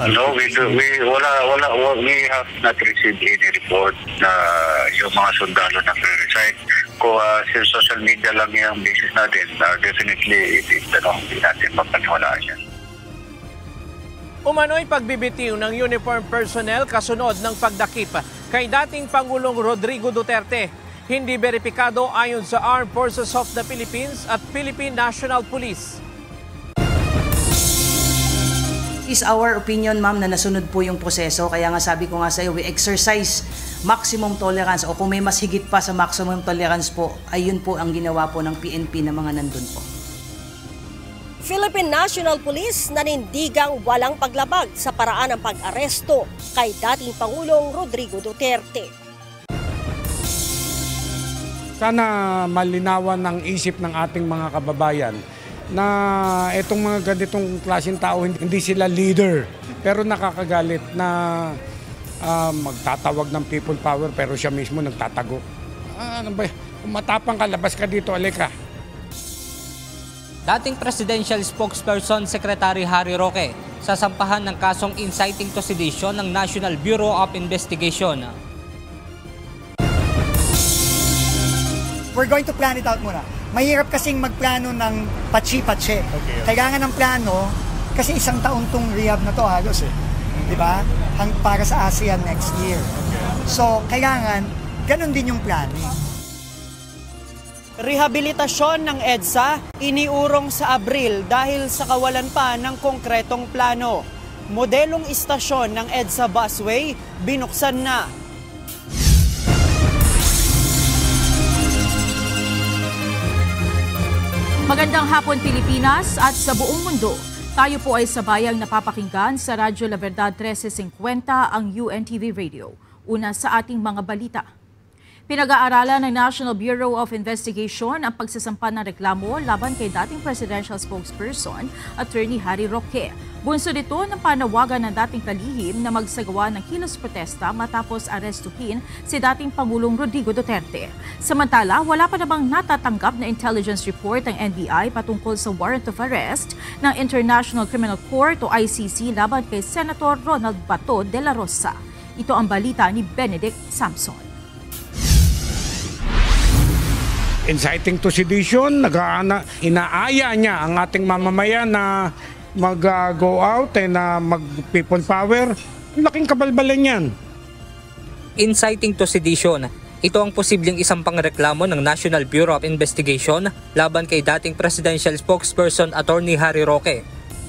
No, we have not received any report na yung mga sundalo na pre-resign. Kung sa social media lang yung basis natin, definitely hindi natin mapaniwalaan yan. Umano'y pagbibitiw ng uniform personnel kasunod ng pagdakip kay dating Pangulong Rodrigo Duterte. Hindi beripikado ayon sa Armed Forces of the Philippines at Philippine National Police. Is our opinion, ma'am, na nasunod po yung proseso. Kaya nga sabi ko nga sa iyo, we exercise maximum tolerance, o kung may mas higit pa sa maximum tolerance po, ayun po ang ginawa po ng PNP na mga nandun po. Philippine National Police nanindigang walang paglabag sa paraan ng pag-aresto kay dating Pangulong Rodrigo Duterte. Sana malinawan ng isip ng ating mga kababayan na itong mga ganitong klaseng tao, hindi sila leader, pero nakakagalit na magtatawag ng people power pero siya mismo nagtatago. Ano ba? Kung matapang ka, labas ka dito, alika. Dating Presidential Spokesperson Secretary Harry Roque sasampahan ng kasong inciting to sedition ng National Bureau of Investigation. We're going to plan it out muna. Mahirap kasing magplano ng patsi-patsi. Okay. Kailangan ng plano kasi isang taon tong rehab na to halos Di ba? Para sa ASEAN next year. Okay. So, kailangan ganun din yung planning. Rehabilitasyon ng EDSA iniurong sa Abril dahil sa kawalan pa ng konkretong plano. Modelong istasyon ng EDSA busway binuksan na. Magandang hapon Pilipinas at sa buong mundo. Tayo po ay sabayang napapakinggan sa Radyo La Verdad 1350 ang UNTV Radio. Una sa ating mga balita. Pinag-aaralan ng National Bureau of Investigation ang pagsasampa ng reklamo laban kay dating Presidential Spokesperson, Attorney Harry Roque. Bunso dito ng panawagan ng dating kalihim na magsagawa ng kilos protesta matapos arestuhin si dating Pangulong Rodrigo Duterte. Samantala, wala pa namang natatanggap na intelligence report ng NBI patungkol sa warrant of arrest ng International Criminal Court o ICC laban kay Senator Ronald Bato de la Rosa. Ito ang balita ni Benedict Samson. Inciting to sedition, inaaya niya ang ating mamamayan na mag-go out na mag-people power. Laking kabalbalan yan. Inciting to sedition. Ito ang posibleng isang pangreklamo ng National Bureau of Investigation laban kay dating Presidential Spokesperson Attorney Harry Roque.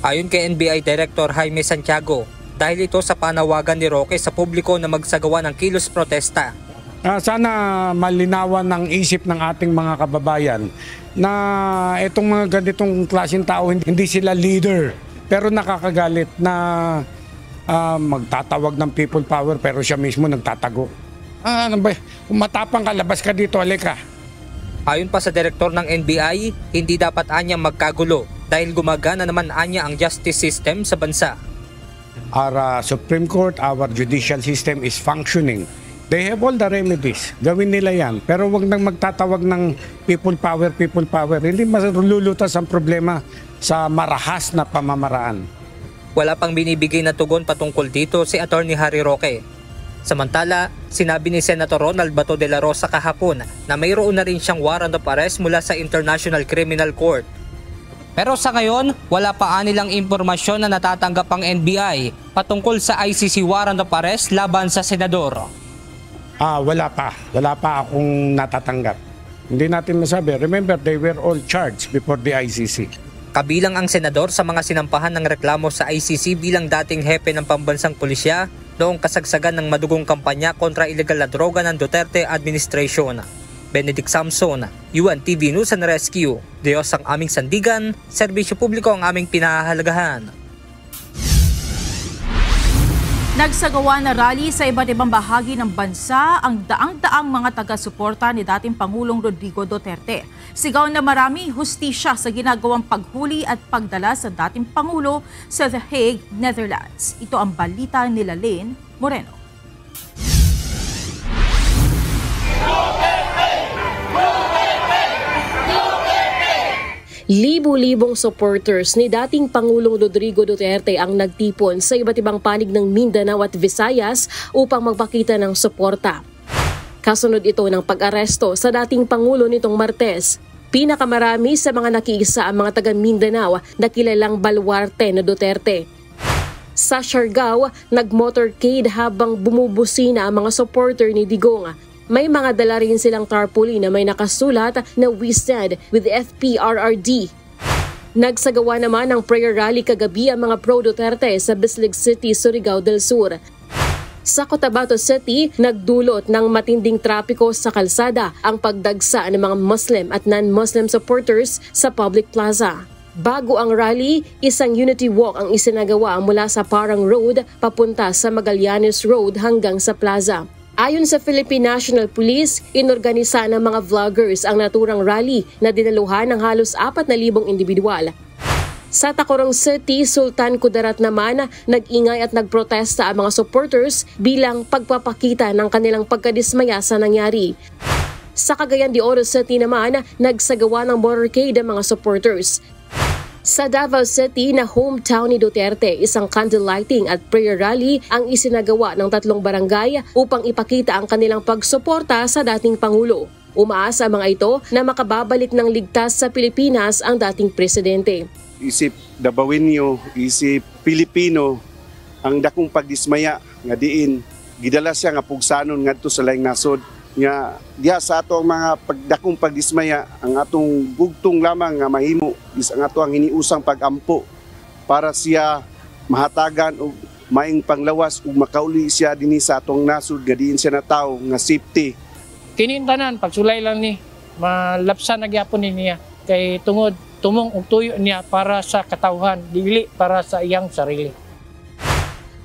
Ayon kay NBI Director Jaime Santiago, dahil ito sa panawagan ni Roque sa publiko na magsagawa ng kilos protesta. Sana malinawan ng isip ng ating mga kababayan na itong mga ganitong klaseng tao, hindi sila leader, pero nakakagalit na magtatawag ng people power pero siya mismo nagtatago. Ano ba? Kung matapang ka, labas ka dito, alika. Ayon pa sa direktor ng NBI, hindi dapat anya magkagulo dahil gumagana naman anya ang justice system sa bansa. Our Supreme Court, our judicial system is functioning. They have all the remedies. Gawin nila yan. Pero wag nang magtatawag ng people power. Hindi malulutas ang problema sa marahas na pamamaraan. Wala pang binibigay na tugon patungkol dito si Attorney Harry Roque. Samantala, sinabi ni Senator Ronald Bato de la Rosa kahapon na mayroon na rin siyang warrant of arrest mula sa International Criminal Court. Pero sa ngayon, wala pa anilang impormasyon na natatanggap ang NBI patungkol sa ICC warrant of arrest laban sa senador. Wala pa akong natatanggap. Hindi natin masabi. Remember, they were all charged before the ICC. Kabilang ang senador sa mga sinampahan ng reklamo sa ICC bilang dating hepe ng pambansang pulisya noong kasagsagan ng madugong kampanya kontra ilegal na droga ng Duterte administration. Benedict Samson, UNTV News and Rescue. Diyos ang aming sandigan, serbisyo publiko ang aming pinahahalagahan. Nagsagawa na rally sa iba't ibang bahagi ng bansa ang daang-daang mga taga-suporta ni dating Pangulong Rodrigo Duterte. Sigaw na marami hustisya sa ginagawang paghuli at pagdala sa dating Pangulo sa The Hague, Netherlands. Ito ang balita ni Lalaine Moreno. Libo-libong supporters ni dating Pangulong Rodrigo Duterte ang nagtipon sa iba't ibang panig ng Mindanao at Visayas upang magpakita ng suporta. Kasunod ito ng pag-aresto sa dating Pangulo nitong Martes. Pinakamarami sa mga nakiisa ang mga taga Mindanao na kilalang baluarte na Duterte. Sa Siargao, nag-motorcade habang bumubusina ang mga supporter ni Digong. May mga dala rin silang tarpaulin na may nakasulat na "We Stand with FPRRD". Nagsagawa naman ng prayer rally kagabi ang mga pro-Duterte sa Bislig City, Surigao del Sur. Sa Cotabato City, nagdulot ng matinding trapiko sa kalsada ang pagdagsa ng mga Muslim at non-Muslim supporters sa public plaza. Bago ang rally, isang unity walk ang isinagawa mula sa Parang Road papunta sa Magallanes Road hanggang sa plaza. Ayon sa Philippine National Police, inorganisa ng mga vloggers ang naturang rally na dinaluhan ng halos 4,000 individual. Sa Tacurong City, Sultan Kudarat naman, nag-ingay at nagprotesta ang mga supporters bilang pagpapakita ng kanilang pagkadismaya sa nangyari. Sa Cagayan de Oro City naman, nagsagawa ng motorcade ang mga supporters. Sa Davao City na hometown ni Duterte, isang candle lighting at prayer rally ang isinagawa ng 3 barangay upang ipakita ang kanilang pagsuporta sa dating Pangulo. Umaasa ang mga ito na makababalik ng ligtas sa Pilipinas ang dating presidente. Isip Davaoenyo, isip Pilipino, ang dakong pagdismaya nga diin gidala siya nga pugsanon ngadto sa laing nasod nga diha sa ato ang mga dakong pagdismaya ang atong bugtong lamang nga mahimo is ang ato ang hiniusang pagampo para siya mahatagan og maing panglawas ug makauli siya dinhi sa atong nasod nga diin siya natawo nga safety. Kini tanan pagsulay lang ni malapsan na gyapon niya kay tungod tumong og tuyo niya para sa katawhan dili para sa iyang sarili.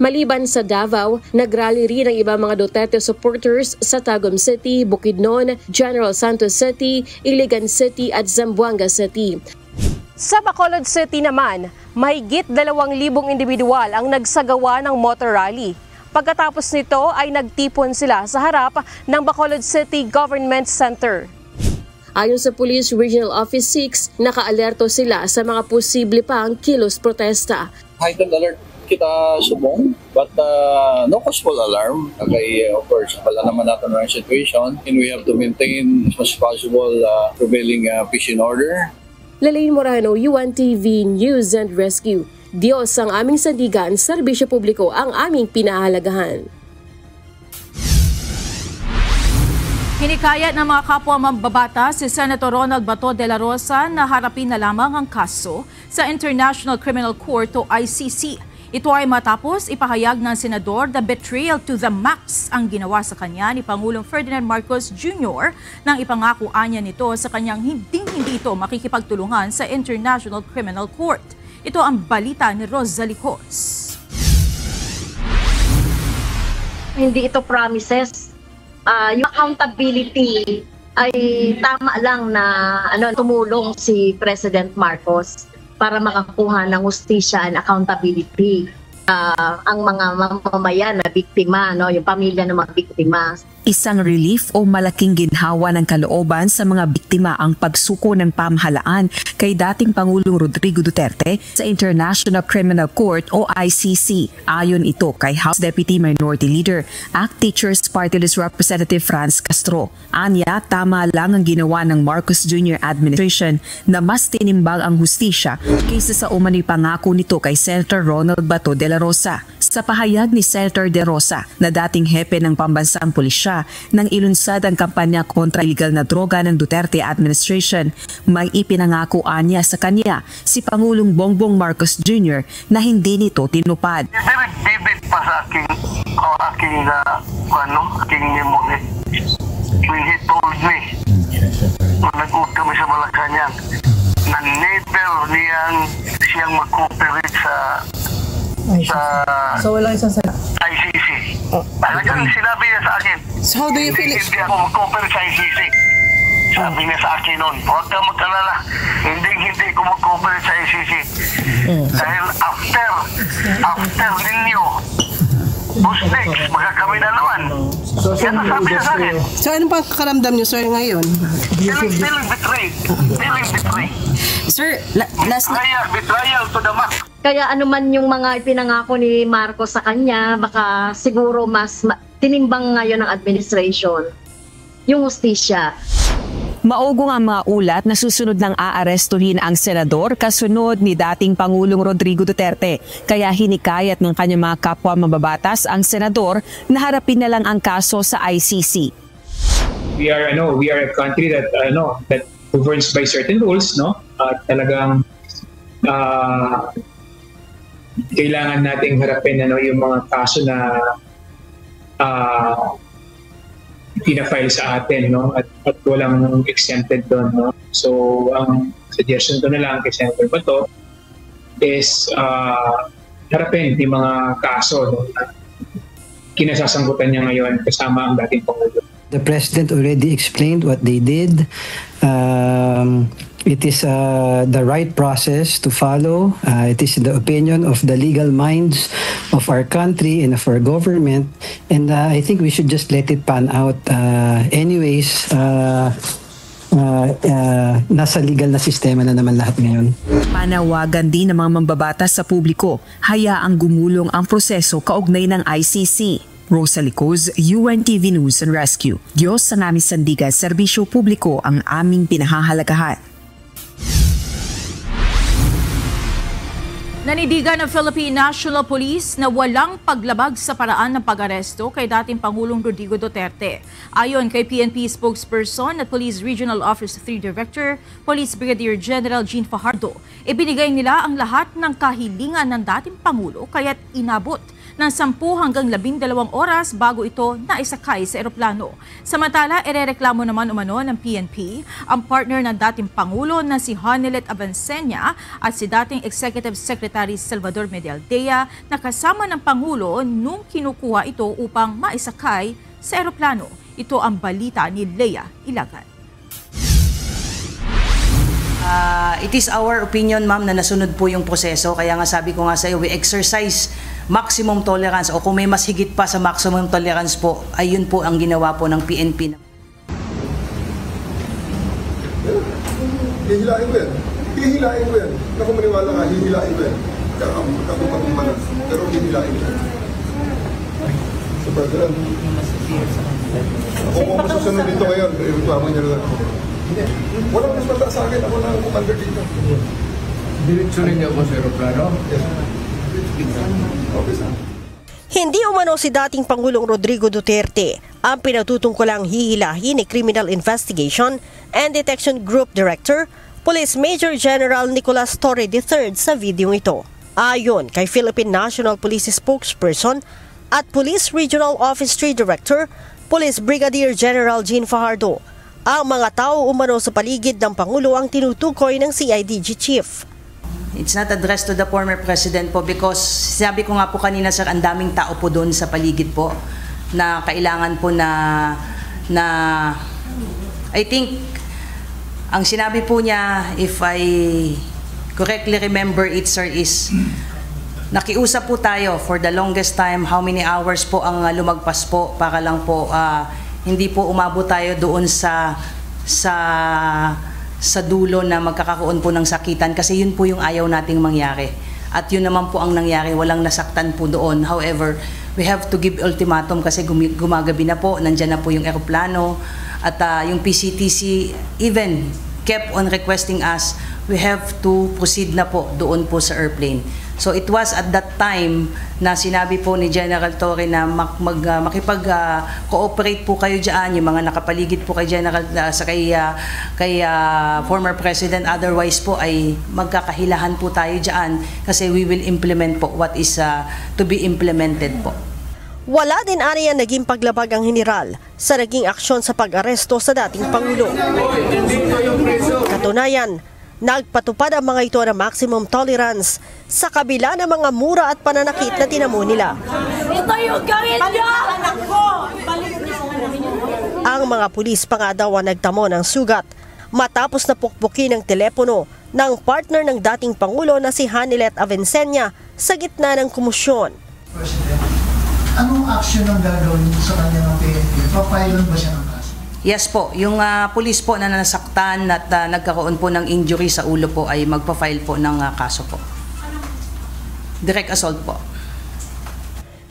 Maliban sa Davao, nagrally rin ang ibang mga Duterte supporters sa Tagum City, Bukidnon, General Santos City, Iligan City at Zamboanga City. Sa Bacolod City naman, mahigit 2,000 individual ang nagsagawa ng motor rally. Pagkatapos nito ay nagtipon sila sa harap ng Bacolod City Government Center. Ayon sa Police Regional Office 6, nakaalerto sila sa mga posible pang kilos protesta. Heightened alert kita subong, but no causal alarm. Okay, of course, wala naman natin ang situation and we have to maintain as much as possible prevailing peace and order. Lalaine Morano, UNTV News and Rescue. Diyos ang aming sandigan, serbisyo publiko ang aming pinahahalagahan. Hinikayat ng mga kapwa mambabata si Senator Ronald Bato de la Rosa na harapin na lamang ang kaso sa International Criminal Court o ICC. Ito ay matapos ipahayag ng senador na betrayal to the max ang ginawa sa kanya ni Pangulong Ferdinand Marcos Jr. nang ipangako niya nito sa kanyang hindi ito makikipagtulungan sa International Criminal Court. Ito ang balita ni Rosalie Cos. Hindi ito promises. Yung accountability ay tama lang na tumulong si President Marcos para makakuha ng hustisya and accountability ang mga mamamayan na biktima, yung pamilya ng mga biktima. Isang relief o malaking ginhawa ng kalooban sa mga biktima ang pagsuko ng pamahalaan kay dating Pangulong Rodrigo Duterte sa International Criminal Court o ICC. Ayon ito kay House Deputy Minority Leader, ACT Teachers Party List Representative Franz Castro. Anya, tama lang ang ginawa ng Marcos Jr. administration na mas tinimbang ang hustisya kaysa sa umano'y pangako nito kay Senator Ronald Bato de la Rosa. Sa pahayag ni Senator De Rosa na dating hepe ng pambansang pulisya nang ilunsad ang kampanya kontra illegal na droga ng Duterte administration, may ipinangako niya sa kanya si Pangulong Bongbong Marcos Jr. na hindi nito tinupad. Very vivid pa sa aking memory when he told me nung nag-uod kami sa Malacanang na never siyang mag-cooperate sa walang isang ICC. Talagang sinabi niya sa akin. So how do you feel? Hindi ako mag-cooperate sa ICC. Sabi niya sa akin noon, huwag kang magkalala. Hindi ko mag-cooperate sa ICC. Dahil after ninyo, who's next? Kami na naman. Yan ang sabi niya sa akin. So ano pa kakaramdam niyo, sir, ngayon? Feeling betrayed. Feeling betrayed. Sir, last night... Betrayal to the max. Kaya ano man yung mga ipinangako ni Marcos sa kanya, baka siguro mas tinimbang ngayon ng administration yung hustisya. Maugong ang mga ulat na susunod ng aarestuhin ang senador kasunod ni dating Pangulong Rodrigo Duterte. Kaya hinikayat ng kanyang mga kapwa mababatas ang senador na harapin na lang ang kaso sa ICC. We are a country that that governs by certain rules, no? At talagang kailangan nating harapin yung mga kaso na pina-file sa atin, no? At walang exempted doon, no? So ang suggestion ko na lang kay Senator Bato is harapin yung mga kaso, no, na kinasasangkutan niya ngayon kasama ang dating Pangulo. The President already explained what they did. It is the right process to follow. It is the opinion of the legal minds of our country and of our government. And I think we should just let it pan out. Anyways, nasa legal na sistema na naman lahat ngayon. Panawagan din ng mga mambabatas sa publiko, hayaang gumulong ang proseso kaugnay ng ICC. Rosa Licoz, UNTV News and Rescue. Diyos sa aming sandigan, serbisyo publiko ang aming pinahahalagahan. Nanindigan ng Philippine National Police na walang paglabag sa paraan ng pag-aresto kay dating Pangulong Rodrigo Duterte. Ayon kay PNP spokesperson at Police Regional Office 3 Director, Police Brigadier General Jean Fajardo, ibinigay nila ang lahat ng kahilingan ng dating Pangulo kaya't inabot ng 10 hanggang 12 oras bago ito naisakay sa eroplano. Samantala, irereklamo naman umano ng PNP ang partner ng dating Pangulo na si Hanilet Avancenia at si dating Executive Secretary Salvador Medialdea na kasama ng Pangulo nung kinukuha ito upang maisakay sa eroplano. Ito ang balita ni Lea Ilagan. It is our opinion, ma'am, na nasunod po yung proseso. Kaya nga sabi ko nga sa iyo, we exercise maximum tolerance o kung may mas higit pa sa maximum tolerance po, ayun po ang ginawa po ng PNP. Hihilain ko yan. Hihilain ko yan. Naku, maniwala ka, hihilain ko yan. Kakapagpakumanan. Pero hihilain ko yan. So, President, kung masusunod dito ngayon, reklamo niya lang ako. Walang mas mata sa akin. Ako na ang commander dito. Diretsunin niyo ako sa aeroplano? Yes. Hindi umano si dating Pangulong Rodrigo Duterte ang pinatutungkulang hihilahin ni Criminal Investigation and Detection Group Director, Police Major General Nicolas Torre III sa video ito. Ayon kay Philippine National Police spokesperson at Police Regional Office 3 Director, Police Brigadier General Jean Fajardo, ang mga tao umano sa paligid ng Pangulo ang tinutukoy ng CIDG Chief. It's not addressed to the former president po because sabi ko nga po kanina, sir, ang daming tao po doon sa paligid po na kailangan po na I think ang sinabi po niya, if I correctly remember it, sir, is nakiusap po tayo for the longest time, how many hours po ang lumagpas po para lang po hindi po umabot tayo doon sa dulo na magkakaroon po ng sakitan kasi yun po yung ayaw nating mangyari. At yun naman po ang nangyari, walang nasaktan po doon. However, we have to give ultimatum kasi gumagabi na po, nandyan na po yung eroplano at yung PCTC even kept on requesting us, we have to proceed na po doon po sa airplane. So it was at that time na sinabi po ni General Torre na makipag-cooperate po kayo dyan, yung mga nakapaligid po kay General kay former President, otherwise po ay magkakahilahan po tayo dyan kasi we will implement po what is to be implemented po. Wala din aniya naging paglabag ang general sa naging aksyon sa pag-aresto sa dating Pangulo. Katunayan, nagpatupad ang mga ito ng maximum tolerance sa kabila ng mga mura at pananakit na tinamo nila. Ito yung gawin niyo! Ang mga pulis pa nga daw ang nagtamo ng sugat matapos na pukpukin ang telepono ng partner ng dating Pangulo na si Hanilet Avancenia sa gitna ng komosyon. Anong action ang gagawin sa kanya ng PNP? Papailon ba siya ng kaso? Yes po, yung pulis po na nasaktan at nagkaroon po ng injury sa ulo po ay magpa-file po ng kaso po. Direct assault po.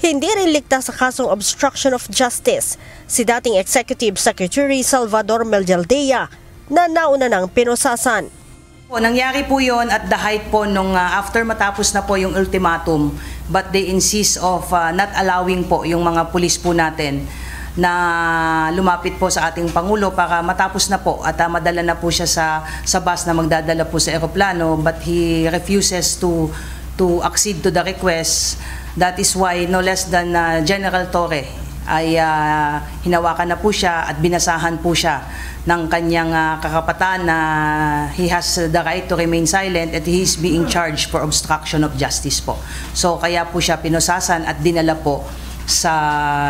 Hindi rin ligtas sa kasong obstruction of justice si dating Executive Secretary Salvador Meljaldea na nauna ng pinusasan. Nangyari po yon at the height po nung after matapos na po yung ultimatum, but they insist of not allowing po yung mga pulis po natin na lumapit po sa ating Pangulo para matapos na po at madala na po siya sa bus na magdadala po sa eroplano, but he refuses to accede to the request. That is why no less than General Torre ay hinawakan na po siya at binasahan po siya ng kanyang kakapatan na he has the right to remain silent at he is being charged for obstruction of justice po. So kaya po siya pinusasan at dinala po sa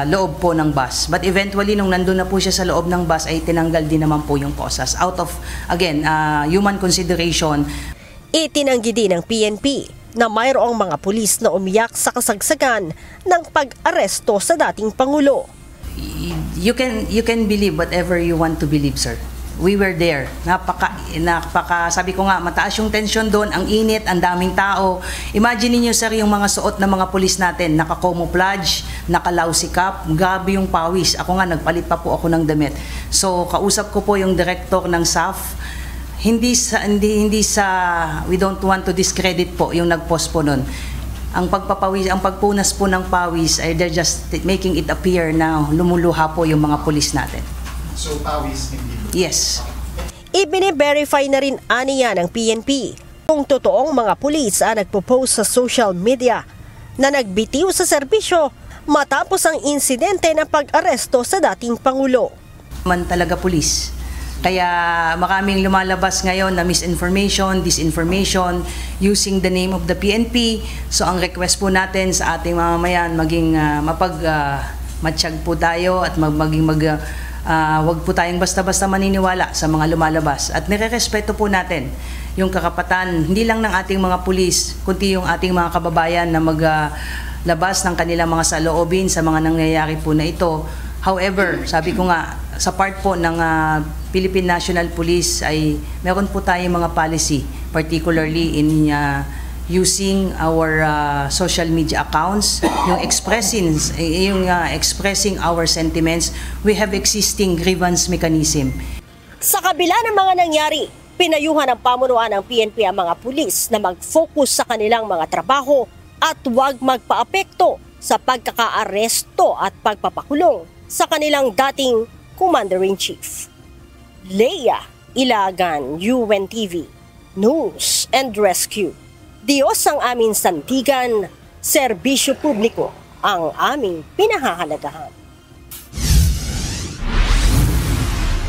loob po ng bus. But eventually nung nandun na po siya sa loob ng bus ay tinanggal din naman po yung posas. Out of, again, human consideration. Itinanggi din ng PNP na mayroong mga pulis na umiyak sa kasagsagan ng pag-aresto sa dating Pangulo. You can believe whatever you want to believe, sir. We were there. Sabi ko nga, mataas yung tension doon, ang init, ang daming tao. Imagine niyo sir, yung mga suot ng mga pulis natin, naka-camouflage, naka-lousy cap, grabe yung pawis. Ako nga, nagpalit pa po ako ng damit. So, kausap ko po yung director ng SAF. Hindi sa we don't want to discredit po yung nag-post po nun. Ang pagpunas po ng pawis ay they're just making it appear na lumuluha po yung mga pulis natin. So pawis hindi? Yes. Ibine-verify na rin aniya ng PNP kung totoong mga pulis ang nagpo-post sa social media na nagbitiw sa serbisyo matapos ang insidente ng pag-aresto sa dating Pangulo. Man talaga pulis. Kaya maraming lumalabas ngayon na misinformation, disinformation using the name of the PNP. So ang request po natin sa ating mamamayan maging matiyag po tayo at wag po tayong basta-basta maniniwala sa mga lumalabas. At nirerespeto po natin yung karapatan hindi lang ng ating mga pulis, kundi yung ating mga kababayan na maglabas ng kanilang mga saloobin sa mga nangyayari po na ito. However, sabi ko nga, sa part po ng Philippine National Police ay meron po tayong mga policy, particularly in using our social media accounts, yung expressing our sentiments. We have existing grievance mechanism. Sa kabila ng mga nangyari, pinayuhan ng pamunuan ng PNP ang mga pulis na mag-focus sa kanilang mga trabaho at huwag magpaapekto sa pagkakaaresto at pagpapakulong sa kanilang dating Commander-in-Chief. Leia Ilagan, UNTV, News and Rescue. Diyos ang aming sandigan, serbisyo publiko ang aming pinahahalagahan.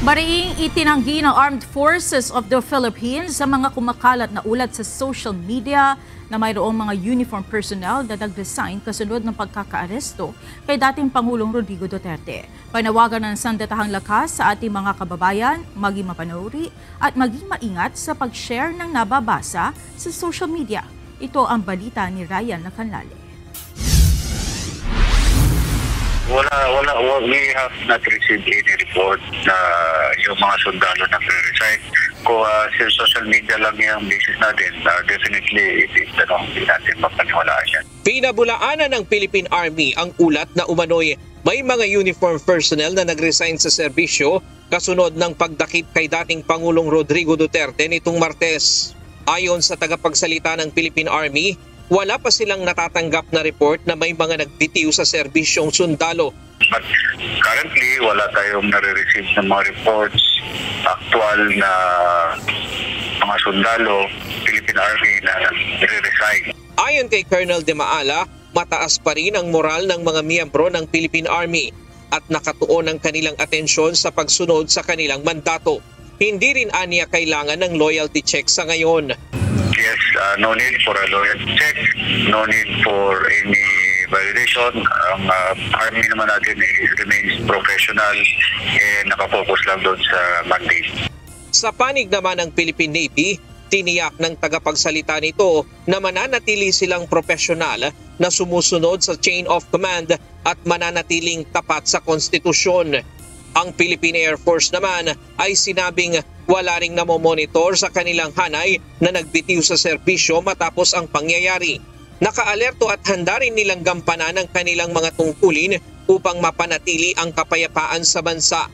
Mariing itinanggi ng Armed Forces of the Philippines sa mga kumakalat na ulat sa social media na mayroong mga uniform personnel na nag-resign kasunod ng pagkakaaresto kay dating Pangulong Rodrigo Duterte. Panawagan ng sandatahang lakas sa ating mga kababayan, maging mapanuri at maging maingat sa pag-share ng nababasa sa social media. Ito ang balita ni Ryan Lacanlale. We have not received any report na yung mga sundalo nagre-resign. Kung sa social media lang yung basis natin, definitely hindi natin mapaniwalaan yan. Pinabulaanan ng Philippine Army ang ulat na umano'y may mga uniform personnel na nag-resign sa serbisyo kasunod ng pagdakip kay dating Pangulong Rodrigo Duterte nitong Martes. Ayon sa tagapagsalita ng Philippine Army, wala pa silang natatanggap na report na may mga nagbitiw sa serbisyong sundalo. But currently, wala tayong nare-receive ng mga reports actual na mga sundalo, Philippine Army na nagre-resign. Ayon kay Colonel De Maala, mataas pa rin ang moral ng mga miyembro ng Philippine Army at nakatuon ang kanilang atensyon sa pagsunod sa kanilang mandato. Hindi rin aniya kailangan ng loyalty check sa ngayon. Yes, no need for a loyalty check, no need for any validation. Ang Army naman natin remains professional and nakapokus lang doon sa mandate. Sa panig naman ng Philippine Navy, Tiniyak ng tagapagsalita nito na mananatili silang profesional na sumusunod sa chain of command at mananatiling tapat sa konstitusyon. Ang Philippine Air Force naman ay sinabing wala ring namomonitor sa kanilang hanay na nagbitiw sa serbisyo matapos ang pangyayari. Nakaalerto at handa rin nilang gampanan ang kanilang mga tungkulin upang mapanatili ang kapayapaan sa bansa.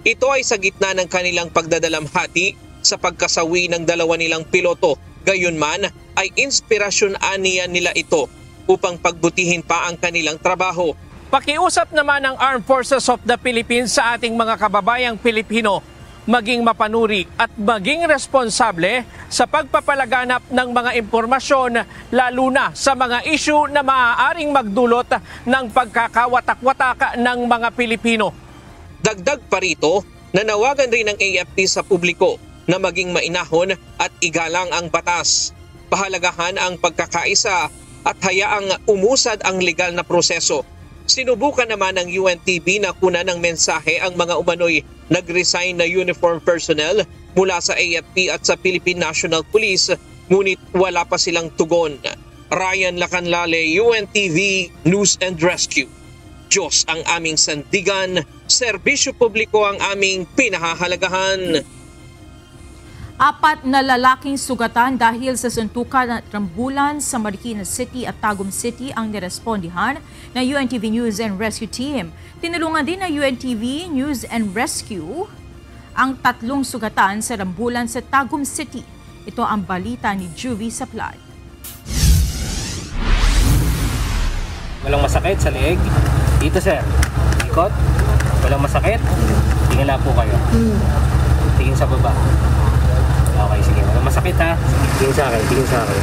Ito ay sa gitna ng kanilang pagdadalamhati sa pagkasawi ng dalawa nilang piloto. Gayunman ay inspirasyon aniya nila ito upang pagbutihin pa ang kanilang trabaho. Pakiusap naman ng Armed Forces of the Philippines sa ating mga kababayang Pilipino maging mapanuri at maging responsable sa pagpapalaganap ng mga impormasyon lalo na sa mga issue na maaaring magdulot ng pagkakawatak-watak ng mga Pilipino. Dagdag pa rito, nanawagan rin ng AFP sa publiko na maging mainahon at igalang ang batas. Pahalagahan ang pagkakaisa at hayaang umusad ang legal na proseso. Sinubukan naman ng UNTV na kunan ng mensahe ang mga umano'y nag-resign na uniform personnel mula sa AFP at sa Philippine National Police, ngunit wala pa silang tugon. Ryan Lacanlale, UNTV News and Rescue. Diyos ang aming sandigan, serbisyo publiko ang aming pinahahalagahan. 4 na lalaking sugatan dahil sa suntukan at rambulan sa Marikina City at Tagum City ang nirespondihan ng UNTV News and Rescue Team. Tinulungan din ng UNTV News and Rescue ang 3 sugatan sa rambulan sa Tagum City. Ito ang balita ni Juvie Saplad. Walang masakit sa leeg. Dito sir, ikot. Walang masakit. Tingin na po kayo. Tingin sa baba. Okay, sige. Walang masakit ha. Tingin sa akin, tingin sa akin.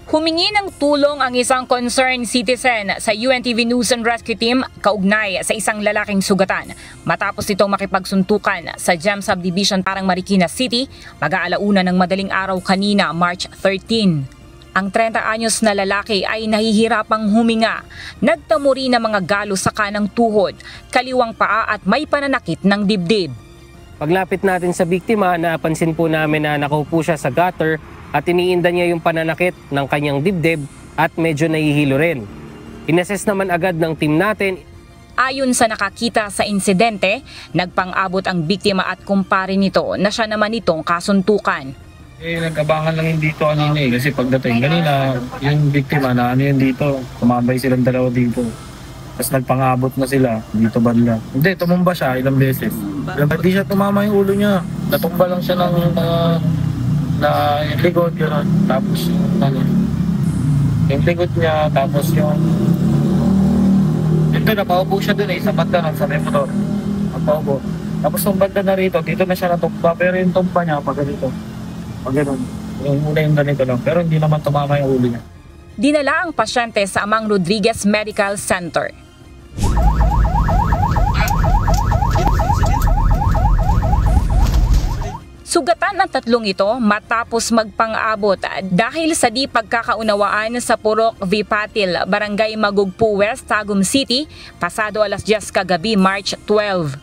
Humingi ng tulong ang isang concerned citizen sa UNTV News and Rescue Team kaugnay sa isang lalaking sugatan matapos itong makipagsuntukan sa Gem Subdivision Parang Marikina City mag-aalauna ng madaling araw kanina, March 13. Ang 30 anyos na lalaki ay nahihirapang huminga. Nagtamo rin ng mga galo sa kanang tuhod, kaliwang paa at may pananakit ng dibdib. Paglapit natin sa biktima, napansin po namin na nakaupo siya sa gutter at iniinda niya yung pananakit ng kanyang dibdib at medyo nahihilo rin. Inassess naman agad ng team natin. Ayon sa nakakita sa insidente, nagpang-abot ang biktima at kumpare nito na siya naman itong kasuntukan. Nag-abangan lang yun dito kanina kasi pagdating kanina, yung biktima na yun dito, tumambay silang dalawa dito. Tapos nagpang-abot na sila dito banda. Hindi, tumumba siya ilang beses. Hindi siya tumama yung ulo niya. Natumba lang siya ng yung likod yun. Tapos yung likod niya, tapos yung ito, napaupo siya dun sa banda ng sa motor. Napaupo. Tapos yung banda na rito, dito na siya natumba. Pero yung tumba niya, pag ganito. Pag ganun. Yung muna yung ganito lang. Pero hindi naman tumama yung ulo niya. Dinala ang pasyente sa Amang Rodriguez Medical Center. Sugatan ang 3 ito matapos magpang-abot dahil sa di pagkakaunawaan sa Purok Vipatil, Barangay Magugpo West, Tagum City, pasado alas 10 kagabi, March 12.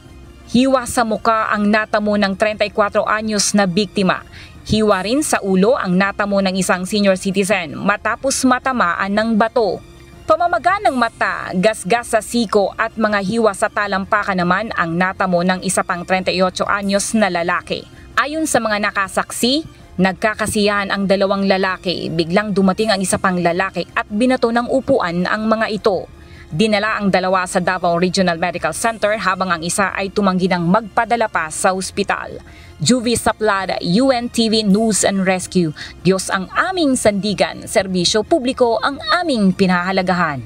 Hiwa sa muka ang natamo ng 34 anyos na biktima. Hiwa rin sa ulo ang natamo ng isang senior citizen matapos matamaan ng bato. Pamamaga ng mata, gasgas sa siko at mga hiwa sa talampakan naman ang natamo ng isa pang 38 anyos na lalaki. Ayon sa mga nakasaksi, nagkakasiyahan ang 2 lalaki. Biglang dumating ang isa pang lalaki at binato ng upuan ang mga ito. Dinala ang 2 sa Davao Regional Medical Center habang ang isa ay tumanggi ng magpadala pa sa ospital. Juvie Saplada, UNTV News and Rescue. Diyos ang aming sandigan, serbisyo publiko ang aming pinahahalagahan.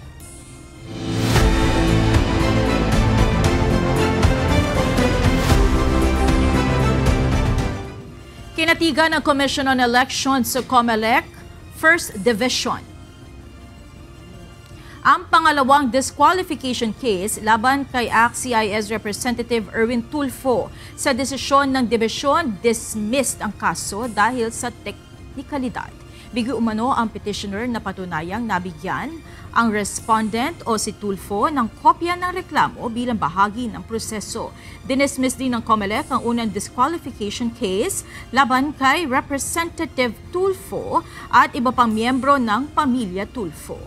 Kinatigan ng Commission on Elections sa COMELEC, First Division. Ang pangalawang disqualification case laban kay ACT-CIS Representative Erwin Tulfo sa desisyon ng dibisyon, dismissed ang kaso dahil sa teknikalidad. Bigyo umano ang petitioner na patunayang nabigyan ang respondent o si Tulfo ng kopya ng reklamo bilang bahagi ng proseso. Dinismiss din ng COMELEC ang unang disqualification case laban kay Representative Tulfo at iba pang miyembro ng pamilya Tulfo.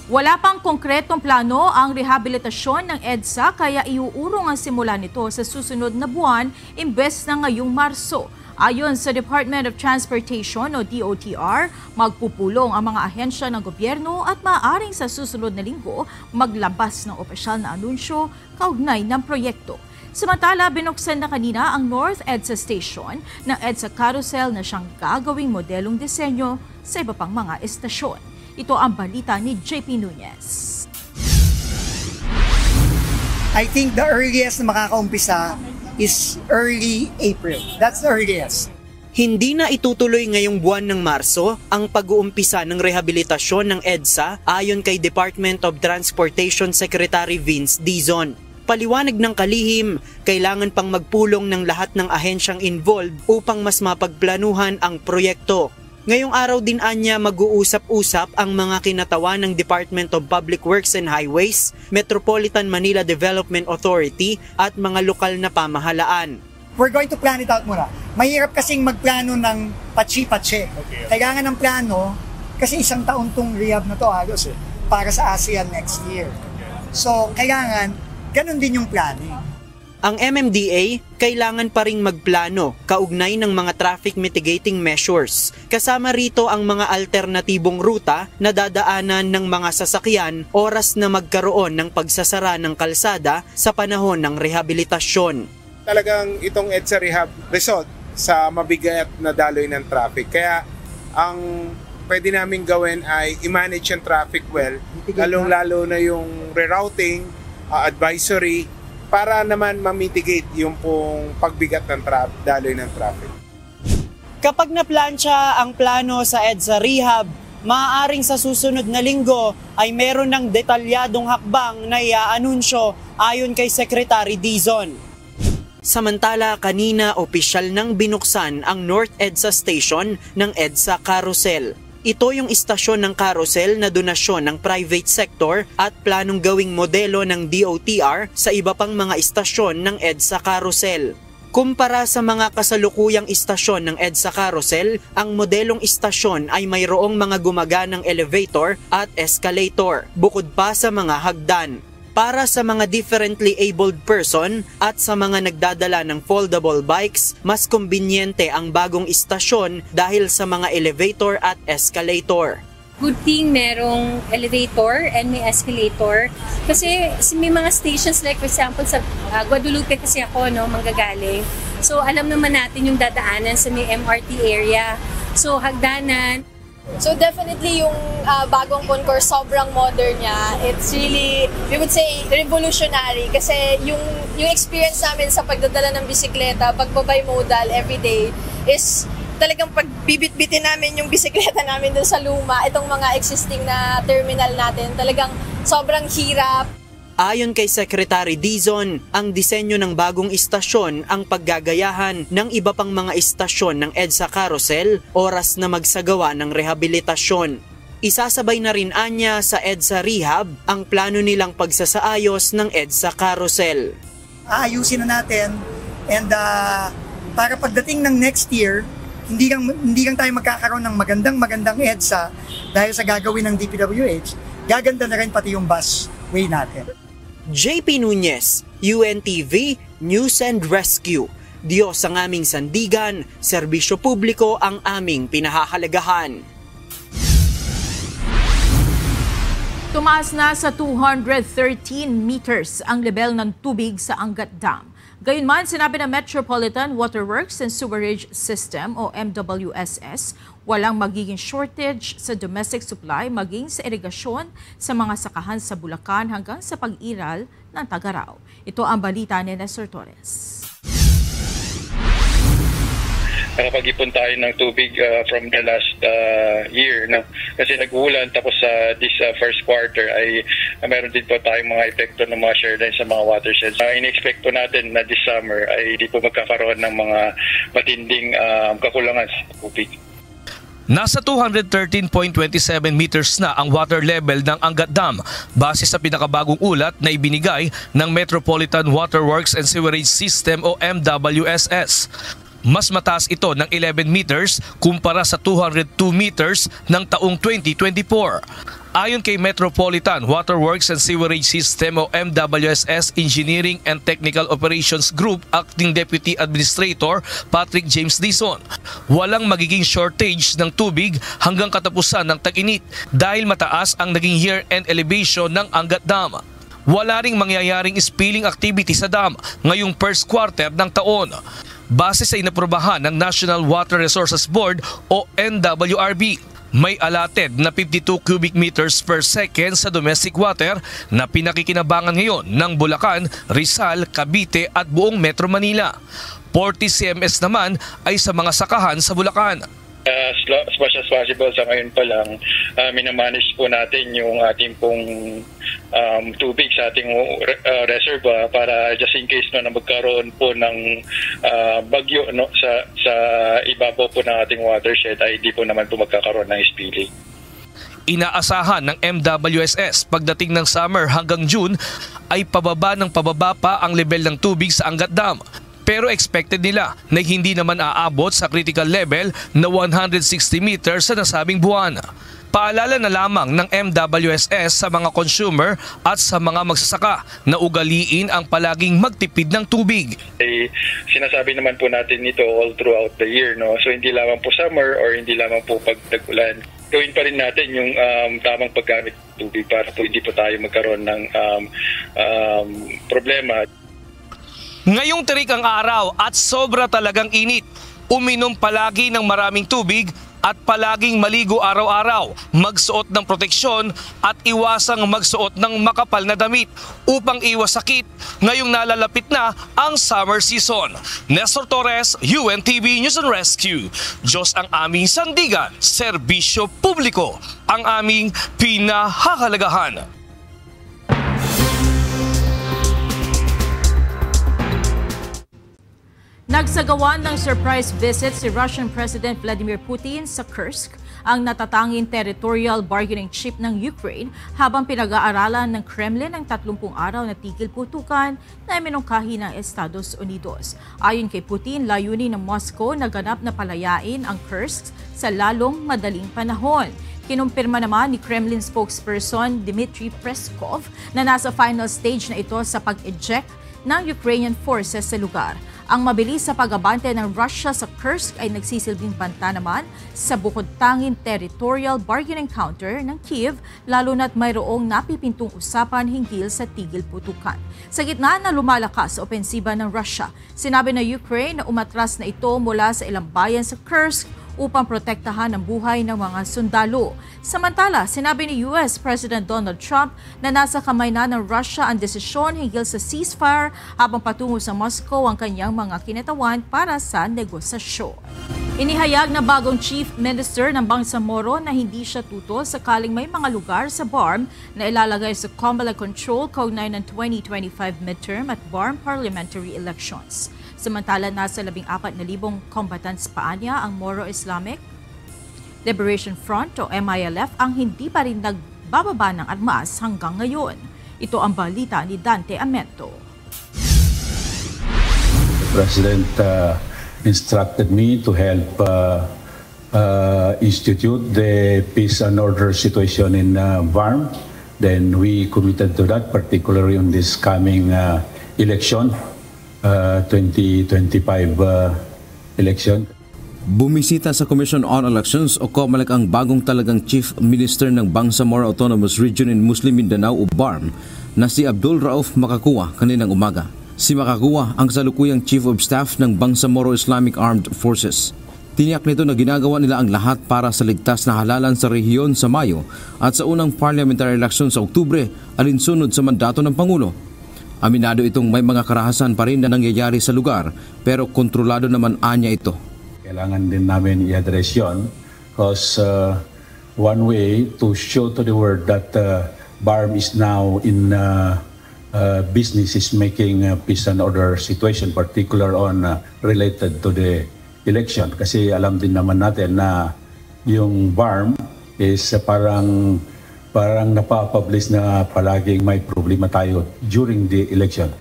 Wala pang konkretong plano ang rehabilitasyon ng EDSA kaya iuurong ang simula nito sa susunod na buwan imbes na ngayong Marso. Ayon sa Department of Transportation o DOTR, magpupulong ang mga ahensya ng gobyerno at maaaring sa susunod na linggo maglabas ng opisyal na anunsyo kaugnay ng proyekto. Samantala, binuksan na kanina ang North EDSA Station ng EDSA Carousel na siyang gagawing modelong disenyo sa iba pang mga estasyon. Ito ang balita ni JP Nunez. I think the earliest na makakaumpisa is early April. That's the earliest. Hindi na itutuloy ngayong buwan ng Marso ang pag-uumpisa ng rehabilitasyon ng EDSA ayon kay Department of Transportation Secretary Vince Dizon. Paliwanag ng kalihim, kailangan pang magpulong ng lahat ng ahensyang involved upang mas mapagplanuhan ang proyekto. Ngayong araw din anya mag-uusap-usap ang mga kinatawan ng Department of Public Works and Highways, Metropolitan Manila Development Authority at mga lokal na pamahalaan. We're going to plan it out muna. Mahirap kasing magplano ng patsi-patsi. Okay. Kailangan ng plano kasi isang taon tong rehab na to halos para sa ASEAN next year. So kailangan ganun din yung planning. Ang MMDA kailangan pa ring magplano kaugnay ng mga traffic mitigating measures. Kasama rito ang mga alternatibong ruta na dadaanan ng mga sasakyan oras na magkaroon ng pagsasara ng kalsada sa panahon ng rehabilitasyon. Talagang itong EDSA Rehab result sa mabigat na daloy ng traffic. Kaya ang pwede namin gawin ay i-manage yung traffic well, lalong-lalo na yung rerouting, advisory, para naman ma-mitigate yung pong pagbigat ng daloy ng traffic. Kapag naplansya ang plano sa EDSA Rehab, maaaring sa susunod na linggo ay meron ng detalyadong hakbang na iaanunsyo ayon kay Secretary Dizon. Samantala, kanina opisyal nang binuksan ang North EDSA Station ng EDSA Carousel. Ito yung istasyon ng carousel na donasyon ng private sector at planong gawing modelo ng DOTR sa iba pang mga istasyon ng EDSA Carousel. Kumpara sa mga kasalukuyang istasyon ng EDSA Carousel, ang modelong istasyon ay mayroong mga gumaganang elevator at escalator, bukod pa sa mga hagdan. Para sa mga differently abled person at sa mga nagdadala ng foldable bikes, mas kumbinyente ang bagong istasyon dahil sa mga elevator at escalator. Good thing merong elevator and may escalator. Kasi may mga stations like for example sa Guadalupe kasi ako manggagaling. So alam naman natin yung dadaanan sa may MRT area. So hagdanan. So definitely yung bagong concourse sobrang modern niya. It's really, we would say, revolutionary kasi yung experience namin sa pagdadala ng bisikleta, pag-bimodal everyday is talagang pagbibit-bitin namin yung bisikleta namin dun sa luma, itong mga existing na terminal natin, talagang sobrang hirap. Ayon kay Secretary Dizon, ang disenyo ng bagong istasyon ang paggagayahan ng iba pang mga istasyon ng EDSA Carousel oras na magsagawa ng rehabilitasyon. Isasabay na rin anya sa EDSA Rehab ang plano nilang pagsasaayos ng EDSA Carousel. Aayusin na natin and para pagdating ng next year, hindi lang tayo magkakaroon ng magandang EDSA dahil sa gagawin ng DPWH, gaganda na rin pati yung busway natin. JP Nunez, UNTV, News and Rescue. Diyos ang aming sandigan, serbisyo publiko ang aming pinahahalagahan. Tumaas na sa 213 meters ang level ng tubig sa Angat Dam. Gayunman, sinabi ng Metropolitan Waterworks and Sewerage System o MWSS, walang magiging shortage sa domestic supply maging sa irigasyon sa mga sakahan sa Bulacan hanggang sa pag-iral ng Tagaraw. Ito ang balita ni Nestor Torres. nakapag-ipon tayo ng tubig from the last year. No? Kasi nag-uulan tapos this first quarter ay meron din po tayong mga epekto ng mga share lines sa mga watersheds. In-expect po natin na this summer ay di po magkakaroon ng mga matinding kakulangan sa tubig. Nasa 213.27 meters na ang water level ng Angat Dam base sa pinakabagong ulat na ibinigay ng Metropolitan Water Works and Sewerage System o MWSS. Mas mataas ito ng 11 meters kumpara sa 202 meters ng taong 2024. Ayon kay Metropolitan Water Works and Sewerage System o MWSS Engineering and Technical Operations Group Acting Deputy Administrator Patrick James Dizon, walang magiging shortage ng tubig hanggang katapusan ng tag-init dahil mataas ang naging year-end elevation ng Angat Dam. Wala ring mangyayaring spilling activity sa dam ngayong first quarter ng taon. Base sa inaprobahan ng National Water Resources Board o NWRB, may allotted na 52 cubic meters per second sa domestic water na pinakikinabangan ngayon ng Bulacan, Rizal, Cavite at buong Metro Manila. 40 CMS naman ay sa mga sakahan sa Bulacan. As much as possible sa ngayon pa lang, minamanage po natin yung ating pong tubig sa ating reservoir para just in case na magkaroon po ng bagyo sa ibabaw po ng ating watershed ay hindi po naman po magkakaroon ng spilling. Inaasahan ng MWSS pagdating ng summer hanggang June ay pababa pa ang level ng tubig sa Angat Dam. Pero expected nila na hindi naman aabot sa critical level na 160 meters sa nasabing buwan. Paalala na lamang ng MWSS sa mga consumer at sa mga magsasaka na ugaliin ang palaging magtipid ng tubig. Sinasabi naman po natin ito all throughout the year. No? So hindi lamang po summer or hindi lamang po pag tag-ulan. Gawin pa rin natin yung tamang paggamit ng tubig para po hindi po tayo magkaroon ng problema. Ngayong terik ang araw at sobra talagang init. Uminom palagi ng maraming tubig at palaging maligo araw-araw, magsuot ng proteksyon at iwasang magsuot ng makapal na damit upang iwas sakit ngayong nalalapit na ang summer season. Nestor Torres, UNTV News and Rescue. Diyos ang aming sandigan, serbisyo publiko ang aming pinahahalagahan. Nagsagawa ng surprise visit si Russian President Vladimir Putin sa Kursk, ang natatanging territorial bargaining chip ng Ukraine, habang pinag-aaralan ng Kremlin ang 30 araw na tigil putukan na iminungkahi ng Estados Unidos. Ayon kay Putin, layunin ng Moscow na ganap na palayain ang Kursk sa lalong madaling panahon. Kinumpirma naman ni Kremlin spokesperson Dmitry Peskov na nasa final stage na ito sa pag-eject ng Ukrainian forces sa lugar. Ang mabilis sa pag-abante ng Russia sa Kursk ay nagsisilbing banta naman sa bukod tanging territorial bargaining counter ng Kyiv, lalo na't mayroong napipintong usapan hinggil sa tigil putukan. Sa gitna na lumalakas sa opensiba ng Russia, sinabi ng Ukraine na umatras na ito mula sa ilang bayan sa Kursk upang protektahan ang buhay ng mga sundalo. Samantala, sinabi ni US President Donald Trump na nasa kamay na ng Russia ang desisyon hinggil sa ceasefire habang patungo sa Moscow ang kanyang mga kinatawan para sa negosasyon. Inihayag na bagong Chief Minister ng Bangsamoro na hindi siya tutol sakaling may mga lugar sa BARM na ilalagay sa Comelec control kaugnay ng 2025 midterm at BARM parliamentary elections. Samantala, nasa 14,000 combatants pa niya ang Moro Islamic Liberation Front o MILF ang hindi pa rin nagbababa ng armas hanggang ngayon. Ito ang balita ni Dante Amento. The President instructed me to help institute the peace and order situation in BARM. Then we committed to that, particularly on this coming election. 2025 election. Bumisita sa Commission on Elections o COMELEC ang bagong talagang Chief Minister ng Bangsamoro Autonomous Region in Muslim Mindanao o BARM na si Abdul Rauf Makakua kaninang umaga. Si Makakua ang kasalukuyang Chief of Staff ng Bangsamoro Islamic Armed Forces. Tiniyak nito na ginagawa nila ang lahat para sa ligtas na halalan sa rehiyon sa Mayo at sa unang parliamentary election sa Oktubre alinsunod sa mandato ng Pangulo. Aminado itong may mga karahasan pa rin na nangyayari sa lugar pero kontrolado naman anya ito. Kailangan din namin i-address yun because one way to show to the world that BARM is now in business is making peace and order situation, particular on related to the election. Kasi alam din naman natin na yung BARM is parang napapublish na palaging may problema tayo during the election.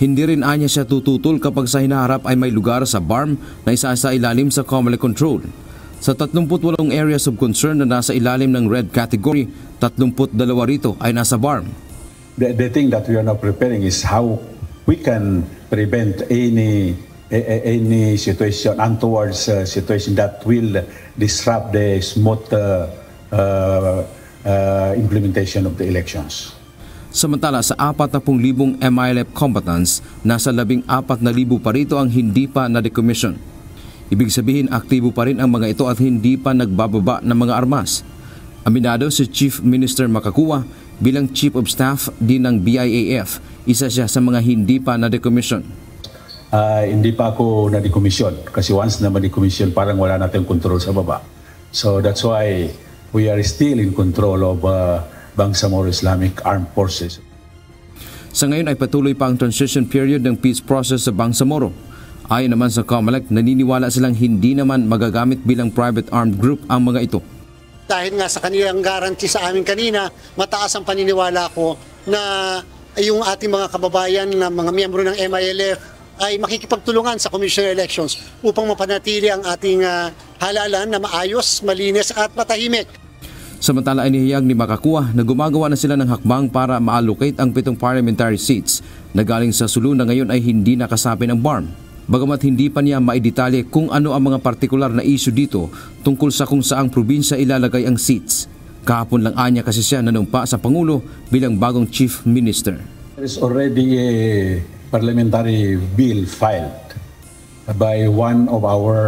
Hindi rin anya siya tututol kapag sa hinaharap ay may lugar sa BARM na isa sa ilalim sa COMELEC control. Sa 38 areas of concern na nasa ilalim ng red category, 32 rito ay nasa BARM. The thing that we are now preparing is how we can prevent any situation, untoward situation that will disrupt the smooth implementation of the elections. Samantala sa 40,000 MILF combatants, nasa 14,000 pa rito ang hindi pa na-decommission. Ibig sabihin aktibo pa rin ang mga ito at hindi pa nagbababa ng mga armas. Aminado si Chief Minister Makakuwa bilang Chief of Staff din ng BIAF, isa siya sa mga hindi pa na-decommission. Hindi pa ako na-decommission kasi once na ma-decommission parang wala natin control sa baba. So that's why we are still in control of Bangsamoro Islamic Armed Forces. Sa ngayon ay patuloy pa ang transition period ng peace process sa Bangsamoro. Ayon naman sa COMELEC, naniniwala silang hindi naman magagamit bilang private armed group ang mga ito. Dahil nga sa kanilang guarantee sa amin kanina, mataas ang paniniwala ko na yung ating mga kababayan na mga miyembro ng MILF ay makikipagtulungan sa Commission on Elections upang mapanatili ang ating halalan na maayos, malinis at matahimik. Samantala inihayag ni Makakuwa na gumagawa na sila ng hakbang para ma-allocate ang 7 parliamentary seats na galing sa Sulu na ngayon ay hindi nakasapin ng BARM. Bagamat hindi pa niya maidetalye kung ano ang mga partikular na issue dito tungkol sa kung saang probinsya ilalagay ang seats. Kahapon lang anya kasi siya nanumpa sa Pangulo bilang bagong Chief Minister. There is already a parliamentary bill filed by one of our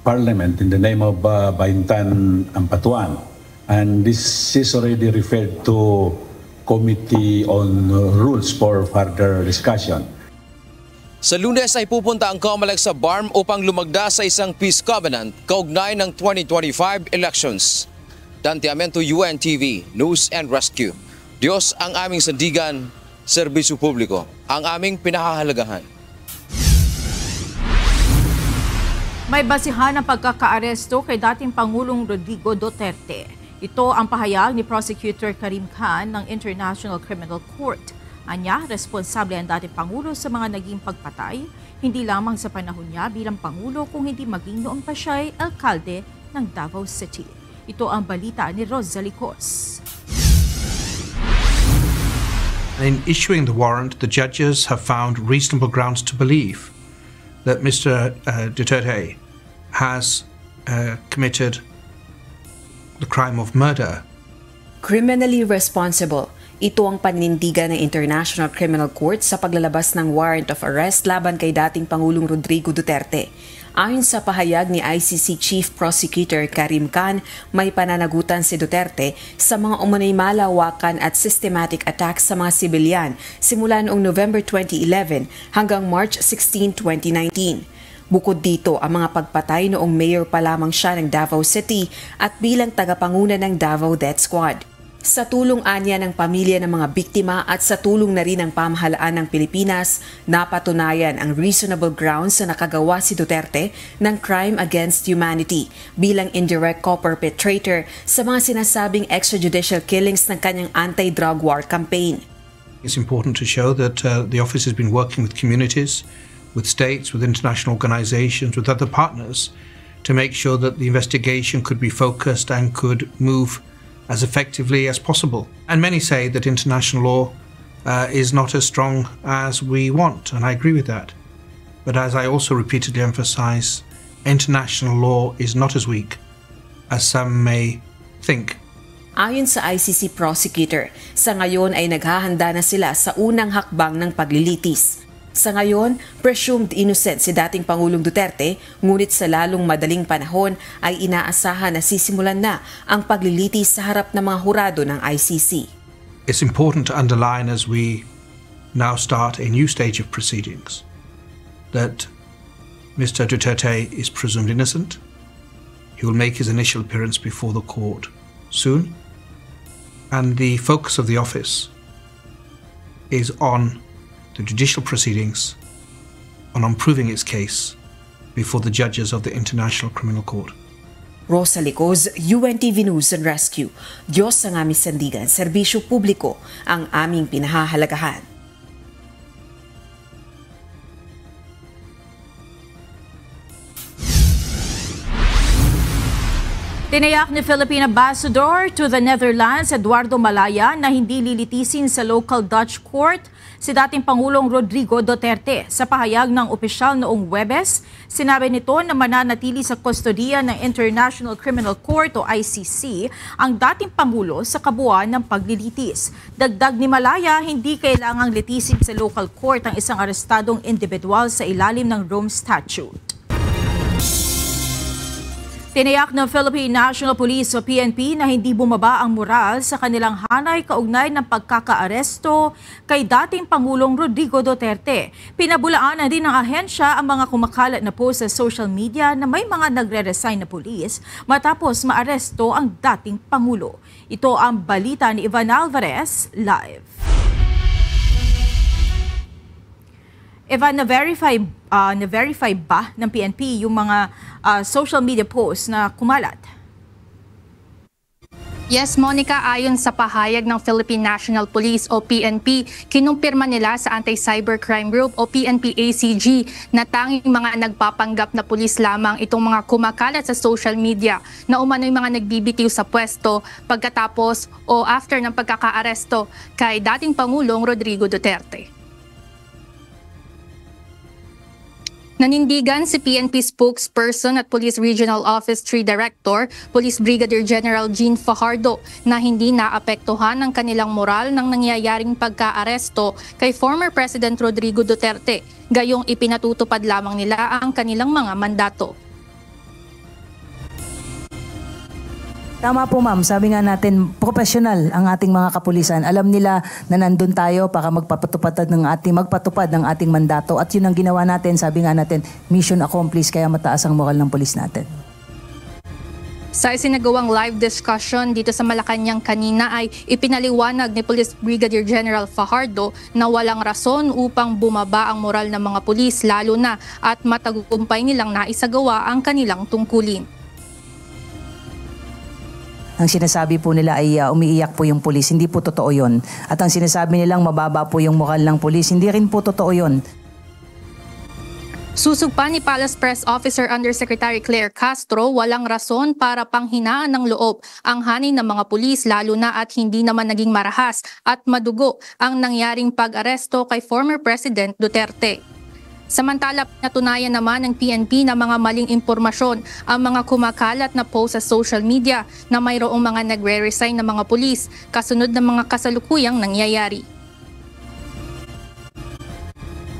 parliament in the name of Baintan Ampatuan, and this is already referred to Committee on Rules for further discussion. Sa Lunes ay pupunta ang COMELEC sa BARM upang lumagda sa isang peace covenant kaugnay ng 2025 elections. Dante Amento, UNTV, News and Rescue. Diyos ang aming sandigan, serbisyo publiko, ang aming pinahahalagahan. May basihan ng pagkakaaresto kay dating Pangulong Rodrigo Duterte. Ito ang pahayag ni Prosecutor Karim Khan ng International Criminal Court. Anya, responsable ang dating Pangulo sa mga naging pagpatay, hindi lamang sa panahon niya bilang Pangulo kung hindi maging noong pa siya'y alkalde ng Davao City. Ito ang balita ni Rosalie Cos. In issuing the warrant, the judges have found reasonable grounds to believe that Mr. Duterte has committed the crime of murder. Criminally responsible. Ito ang panindigan ng International Criminal Court sa paglalabas ng warrant of arrest laban kay dating Pangulong Rodrigo Duterte. Ayon sa pahayag ni ICC Chief Prosecutor Karim Khan, may pananagutan si Duterte sa mga umunay malawakan at systematic attacks sa mga sibilyan simula noong November 2011 hanggang March 16, 2019. Bukod dito, ang mga pagpatay noong mayor pa lamang siya ng Davao City at bilang tagapanguna ng Davao Death Squad. Sa tulong anya ng pamilya ng mga biktima at sa tulong na rin ng pamahalaan ng Pilipinas, napatunayan ang reasonable grounds na nakagawa si Duterte ng crime against humanity bilang indirect co-perpetrator sa mga sinasabing extrajudicial killings ng kanyang anti-drug war campaign. It's important to show that the office has been working with communities, with states, with international organizations, with other partners to make sure that the investigation could be focused and could move as effectively as possible. And many say that international law is not as strong as we want, and I agree with that. But as I also repeatedly emphasize, international law is not as weak as some may think. Ayon sa ICC prosecutor, sa ngayon ay naghahanda na sila sa unang hakbang ng paglilitis. Sa ngayon, presumed innocent si dating Pangulong Duterte, ngunit sa lalong madaling panahon ay inaasahan na sisimulan na ang paglilitis sa harap ng mga hurado ng ICC. It's important to underline as we now start a new stage of proceedings that Mr. Duterte is presumed innocent. He will make his initial appearance before the court soon. And the focus of the office is on the judicial proceedings, on proving its case before the judges of the International Criminal Court. Rosa Licoz, UNTV News and Rescue. Diyos ang aming sandigan, serbisyo publiko ang aming pinahahalagahan. Tinayak ni Philippine Ambassador to the Netherlands, Eduardo Malaya, na hindi lilitisin sa local Dutch court si dating Pangulong Rodrigo Duterte. Sa pahayag ng opisyal noong Huwebes, sinabi nito na mananatili sa kustodiya ng International Criminal Court o ICC ang dating Pangulo sa kabuuan ng paglilitis. Dagdag ni Malaya, hindi kailangang litisin sa local court ang isang arestadong individual sa ilalim ng Rome Statute. Tinayak ng Philippine National Police o PNP na hindi bumaba ang moral sa kanilang hanay kaugnay ng pagkakaaresto kay dating Pangulong Rodrigo Duterte. Pinabulaanan din ng ahensya ang mga kumakalat na post sa social media na may mga nagre-resign na pulis matapos maaresto ang dating Pangulo. Ito ang balita ni Ivan Alvarez, live. Evan, na-verify ba ng PNP yung mga social media posts na kumalat? Yes, Monica, ayon sa pahayag ng Philippine National Police o PNP, kinumpirma nila sa Anti-Cybercrime Group o PNP-ACG na tanging mga nagpapanggap na pulis lamang itong mga kumakalat sa social media na umano'y mga nagbibitiw sa pwesto pagkatapos o after ng pagkakaaresto kay dating Pangulong Rodrigo Duterte. Nanindigan si PNP spokesperson at Police Regional Office 3 Director, Police Brigadier General Jean Fajardo, na hindi naapektuhan ang kanilang moral ng nangyayaring pagkaaresto kay former President Rodrigo Duterte, gayong ipinatutupad lamang nila ang kanilang mga mandato. Tama po ma'am, sabi nga natin, professional ang ating mga kapulisan. Alam nila na nandun tayo para magpatupad ng ating mandato at yun ang ginawa natin, sabi nga natin, mission accomplished, kaya mataas ang moral ng pulis natin. Sa isinagawang live discussion dito sa Malacanang kanina ay ipinaliwanag ni Police Brigadier General Fajardo na walang rason upang bumaba ang moral ng mga pulis lalo na at matagumpay nilang naisagawa ang kanilang tungkulin. Ang sinasabi po nila ay umiiyak po yung pulis. Hindi po totoo yun. At ang sinasabi nilang mababa po yung moral ng pulis. Hindi rin po totoo yun. Susugpa ni Palace Press Officer Undersecretary Claire Castro, walang rason para panghinaan ng loob ang hanay ng mga pulis lalo na at hindi naman naging marahas at madugo ang nangyaring pag-aresto kay former President Duterte. Samantala, natunayan naman ng PNP na mga maling impormasyon ang mga kumakalat na post sa social media na mayroong mga nagre-resign na mga pulis kasunod ng mga kasalukuyang nangyayari.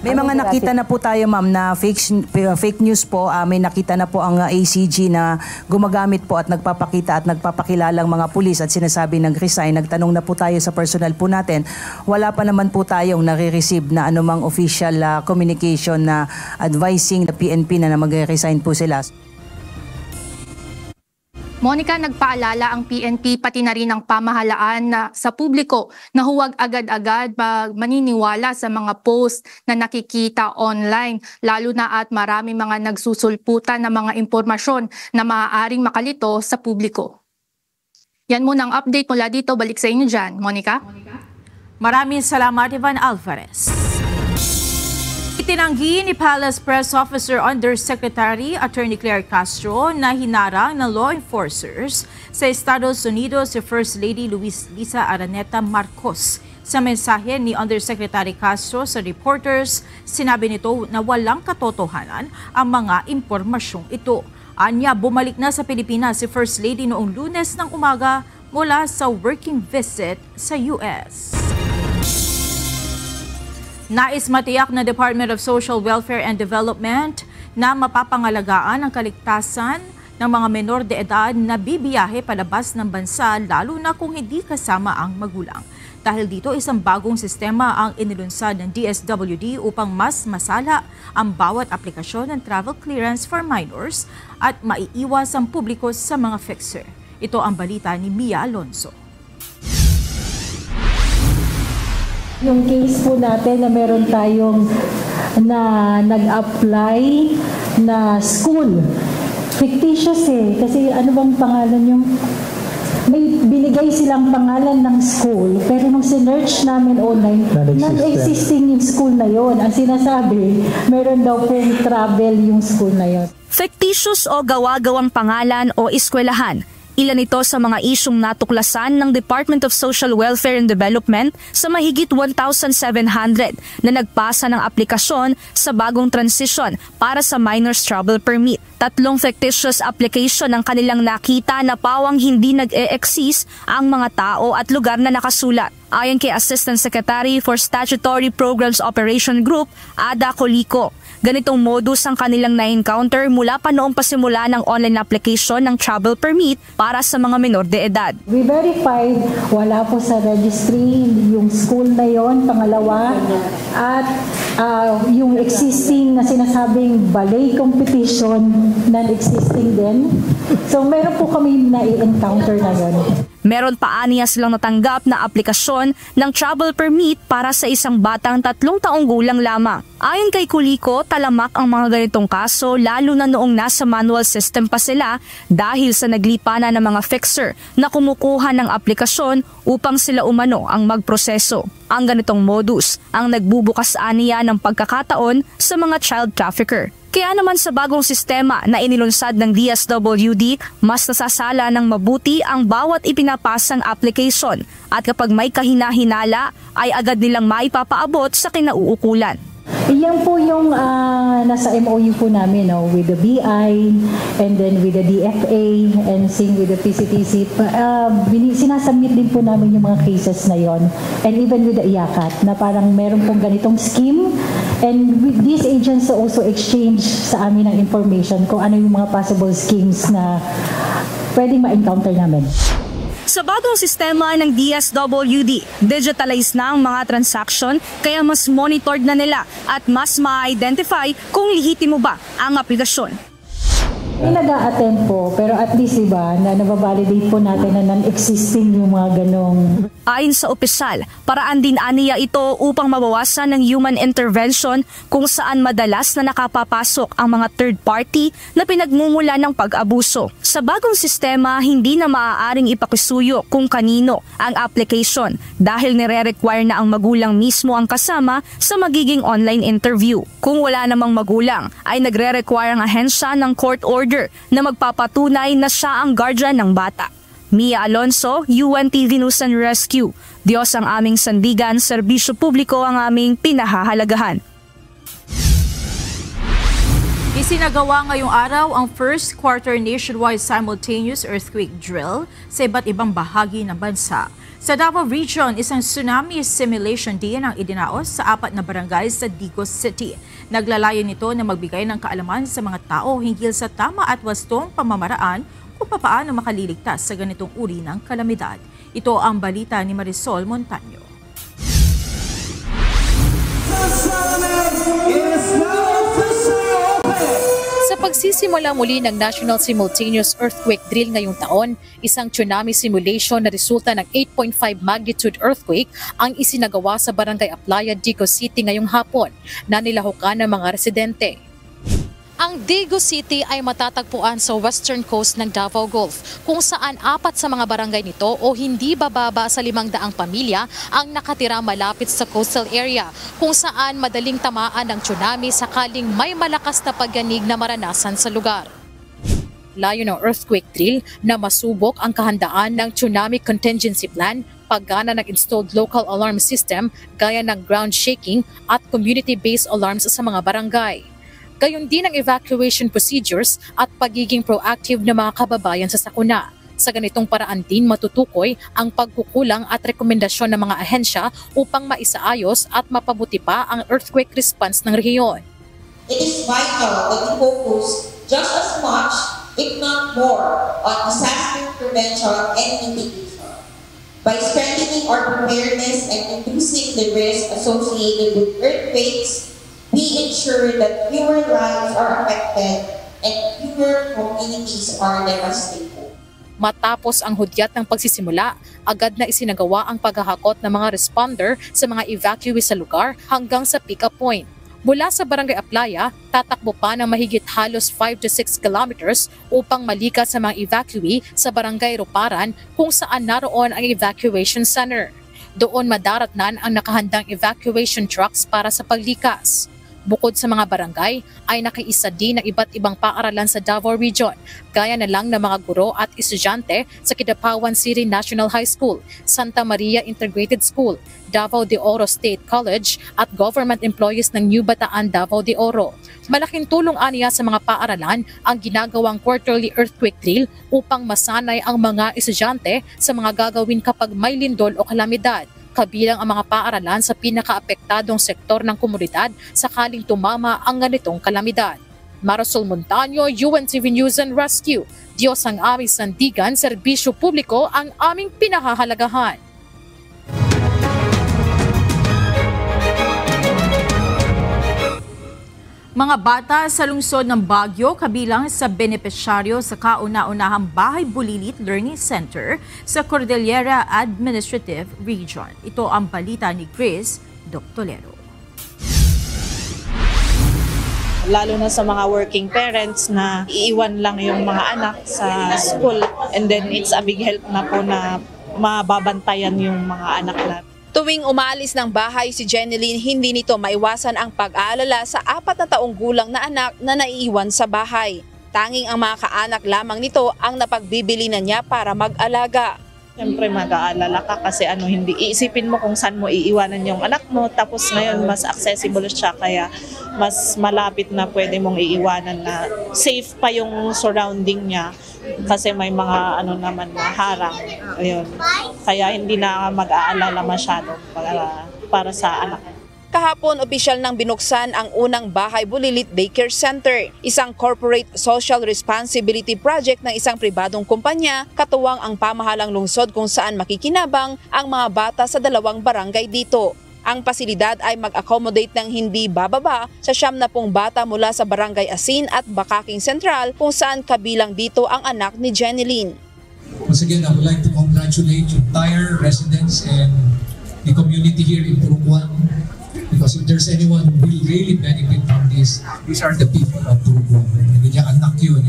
May mga nakita na po tayo ma'am na fake news po. May nakita na po ang ACG na gumagamit po at nagpapakita at nagpapakilalang mga pulis at sinasabi nag-resign. Nagtanong na po tayo sa personal po natin. Wala pa naman po tayong nare-receive na anumang official communication na advising the PNP na mag-resign po sila. Monica, nagpaalala ang PNP pati na rin ang pamahalaan sa publiko na huwag agad-agad maniniwala sa mga post na nakikita online, lalo na at marami mga nagsusulputan ng mga impormasyon na maaaring makalito sa publiko. Yan muna ang update mula dito. Balik sa inyo dyan, Monica. Maraming salamat, Ivan Alvarez. Itinanggi ni Palace Press Officer Undersecretary Attorney Claire Castro na hinarang ng law enforcers sa Estados Unidos si First Lady Luisa Araneta Marcos. Sa mensahe ni Undersecretary Castro sa reporters, sinabi nito na walang katotohanan ang mga impormasyong ito. Anya, bumalik na sa Pilipinas si First Lady noong Lunes ng umaga mula sa working visit sa US. Nais matiyak ng Department of Social Welfare and Development na mapapangalagaan ang kaligtasan ng mga menor de edad na bibiyahe palabas ng bansa lalo na kung hindi kasama ang magulang. Dahil dito, isang bagong sistema ang inilunsad ng DSWD upang mas masala ang bawat aplikasyon ng travel clearance for minors at maiiwas ang publiko sa mga fixer. Ito ang balita ni Mia Alonso. Yung case po natin na meron tayong nag-apply na school. Fictitious kasi ano bang pangalan yung... May binigay silang pangalan ng school, pero nung sinearch namin online, non-existing yung school na yon. Ang sinasabi, meron daw pong travel yung school na yon. Fictitious o gawa-gawang pangalan o eskwelahan. Ilan ito sa mga isyong natuklasan ng Department of Social Welfare and Development sa mahigit 1,700 na nagpasa ng aplikasyon sa bagong transition para sa minors travel permit. 3 fictitious application ang kanilang nakita na pawang hindi nag-e-exist ang mga tao at lugar na nakasulat. Ayon kay Assistant Secretary for Statutory Programs Operation Group, Ada Colico, ganitong modus ang kanilang na-encounter mula pa noong pasimula ng online application ng travel permit para sa mga menor de edad. We verified, wala po sa registry yung school na yon, pangalawa, at yung existing na sinasabing ballet competition, non-existing din. So meron po kami na-encounter na yon. Meron pa aniya silang natanggap na aplikasyon ng travel permit para sa isang batang 3 taong gulang lamang. Ayon kay Kuliko, talamak ang mga ganitong kaso lalo na noong nasa manual system pa sila dahil sa naglipa na ng mga fixer na kumukuha ng aplikasyon upang sila umano ang magproseso. Ang ganitong modus ang nagbubukas aniya ng pagkakataon sa mga child trafficker. Kaya naman sa bagong sistema na inilunsad ng DSWD, mas nasasala ng mabuti ang bawat ipinapasang application at kapag may kahina-hinala ay agad nilang maipapaabot sa kinauukulan. Iyan po yung nasa MOU po namin with the BI and then with the DFA and same with the PCTC. Sinasubmit din po namin yung mga cases na yon and even with the IACAT na parang meron pong ganitong scheme and with these agents also exchange sa amin ng information kung ano yung mga possible schemes na pwedeng ma-encounter namin. Sa bagong sistema ng DSWD, digitalize na ang mga transaction kaya mas monitored na nila at mas ma-identify kung lihitimo ba ang aplikasyon. May nag-a-attend po, pero at least iba na nababalidate po natin na non-existing yung mga ganong. Ayon sa opisyal, paraan din aniya ito upang mabawasan ng human intervention kung saan madalas na nakapapasok ang mga third party na pinagmumula ng pag-abuso. Sa bagong sistema, hindi na maaaring ipakisuyo kung kanino ang application dahil nire-require na ang magulang mismo ang kasama sa magiging online interview. Kung wala namang magulang, ay nagre-require ang ahensya ng court order na magpapatunay na siya ang guardian ng bata. Mia Alonso, UNTV News and Rescue. Diyos ang aming sandigan, serbisyo publiko ang aming pinahahalagahan. Isinagawa ngayong araw ang first quarter nationwide simultaneous earthquake drill sa iba't ibang bahagi ng bansa. Sa Davao Region, isang tsunami simulation din ang idinaos sa 4 na barangay sa Digos City. Naglalayon nito na magbigay ng kaalaman sa mga tao hinggil sa tama at wastong pamamaraan kung paano makaliligtas sa ganitong uri ng kalamidad. Ito ang balita ni Marisol Montaño. Sa pagsisimula muli ng National Simultaneous Earthquake Drill ngayong taon, isang tsunami simulation na resulta ng 8.5 magnitude earthquake ang isinagawa sa Barangay Aplaya, Digos City ngayong hapon na nilahukan ng mga residente. Ang Digos City ay matatagpuan sa western coast ng Davao Gulf kung saan 4 sa mga barangay nito o hindi bababa sa 500 pamilya ang nakatira malapit sa coastal area kung saan madaling tamaan ng tsunami sakaling may malakas na pagyanig na maranasan sa lugar. Layo ng earthquake drill na masubok ang kahandaan ng Tsunami Contingency Plan, paggana ng installed local alarm system gaya ng ground shaking at community-based alarms sa mga barangay. Gayon din ang evacuation procedures at pagiging proactive ng mga kababayan sa sakuna. Sa ganitong paraan din matutukoy ang pagkukulang at rekomendasyon ng mga ahensya upang maisaayos at mapabuti pa ang earthquake response ng rehiyon. It is vital that we focus just as much, if not more, on disaster prevention and mitigation. by strengthening our preparedness and reducing the risk associated with earthquakes, we ensure that fewer lives are affected and fewer communities are devastated. Matapos ang hudyat ng pagsisimula, agad na isinagawa ang paghahakot ng mga responder sa mga evacuee sa lugar hanggang sa pick-up point. Mula sa Barangay Aplaya, tatakbo pa ng mahigit halos 5 to 6 kilometers upang malikas sa mga evacuee sa Barangay Ruparan kung saan naroon ang evacuation center. Doon madaratnan ang nakahandang evacuation trucks para sa paglikas. Bukod sa mga barangay, ay nakiisa din ng iba't ibang paaralan sa Davao Region, gaya na lang ng mga guro at estudyante sa Kidapawan City National High School, Santa Maria Integrated School, Davao de Oro State College at government employees ng New Bataan, Davao de Oro. Malaking tulong aniya sa mga paaralan ang ginagawang quarterly earthquake drill upang masanay ang mga estudyante sa mga gagawin kapag may lindol o kalamidad, kabilang ang mga paaralan sa pinakaapektadong sektor ng komunidad sakaling tumama ang ganitong kalamidad. Marisol Montaño, UNTV News and Rescue. Diyos ang aming sandigan, serbisyo publiko ang aming pinahahalagahan. Mga bata sa lungsod ng Baguio kabilang sa benepisyaryo sa kauna-unahang Bahay Bulilit Learning Center sa Cordillera Administrative Region. Ito ang balita ni Grace Doctolero. Lalo na sa mga working parents na iiwan lang yung mga anak sa school, and then it's a big help na po na mababantayan yung mga anak natin. Tuwing umaalis ng bahay si Jeneline, hindi nito maiwasan ang pag-aalala sa 4 na taong gulang na anak na naiiwan sa bahay. Tanging ang mga kaanak lamang nito ang napagbibili na niya para mag-alaga. Siyempre mag-aalala ka kasi hindi iisipin mo kung saan mo iiwanan yung anak mo, tapos ngayon mas accessible siya kaya mas malapit na pwede mong iiwanan na safe pa yung surrounding niya kasi may mga naman na harang. Ayun. Kaya hindi na mag-aalala masyado para sa anak. Kahapon, opisyal nang binuksan ang unang Bahay Bulilit Daycare Center, isang corporate social responsibility project ng isang pribadong kumpanya, katuwang ang pamahalang lungsod kung saan makikinabang ang mga bata sa 2 barangay dito. Ang pasilidad ay mag-accommodate ng hindi bababa sa 70 bata mula sa Barangay Asin at Bakaking Central kung saan kabilang dito ang anak ni Jeneline. Once again, I would like to congratulate the entire residents and the community here in Purukuan. Because if there's anyone who will really benefit from this, these are the people of Purukuan. Hindi niya anak yun.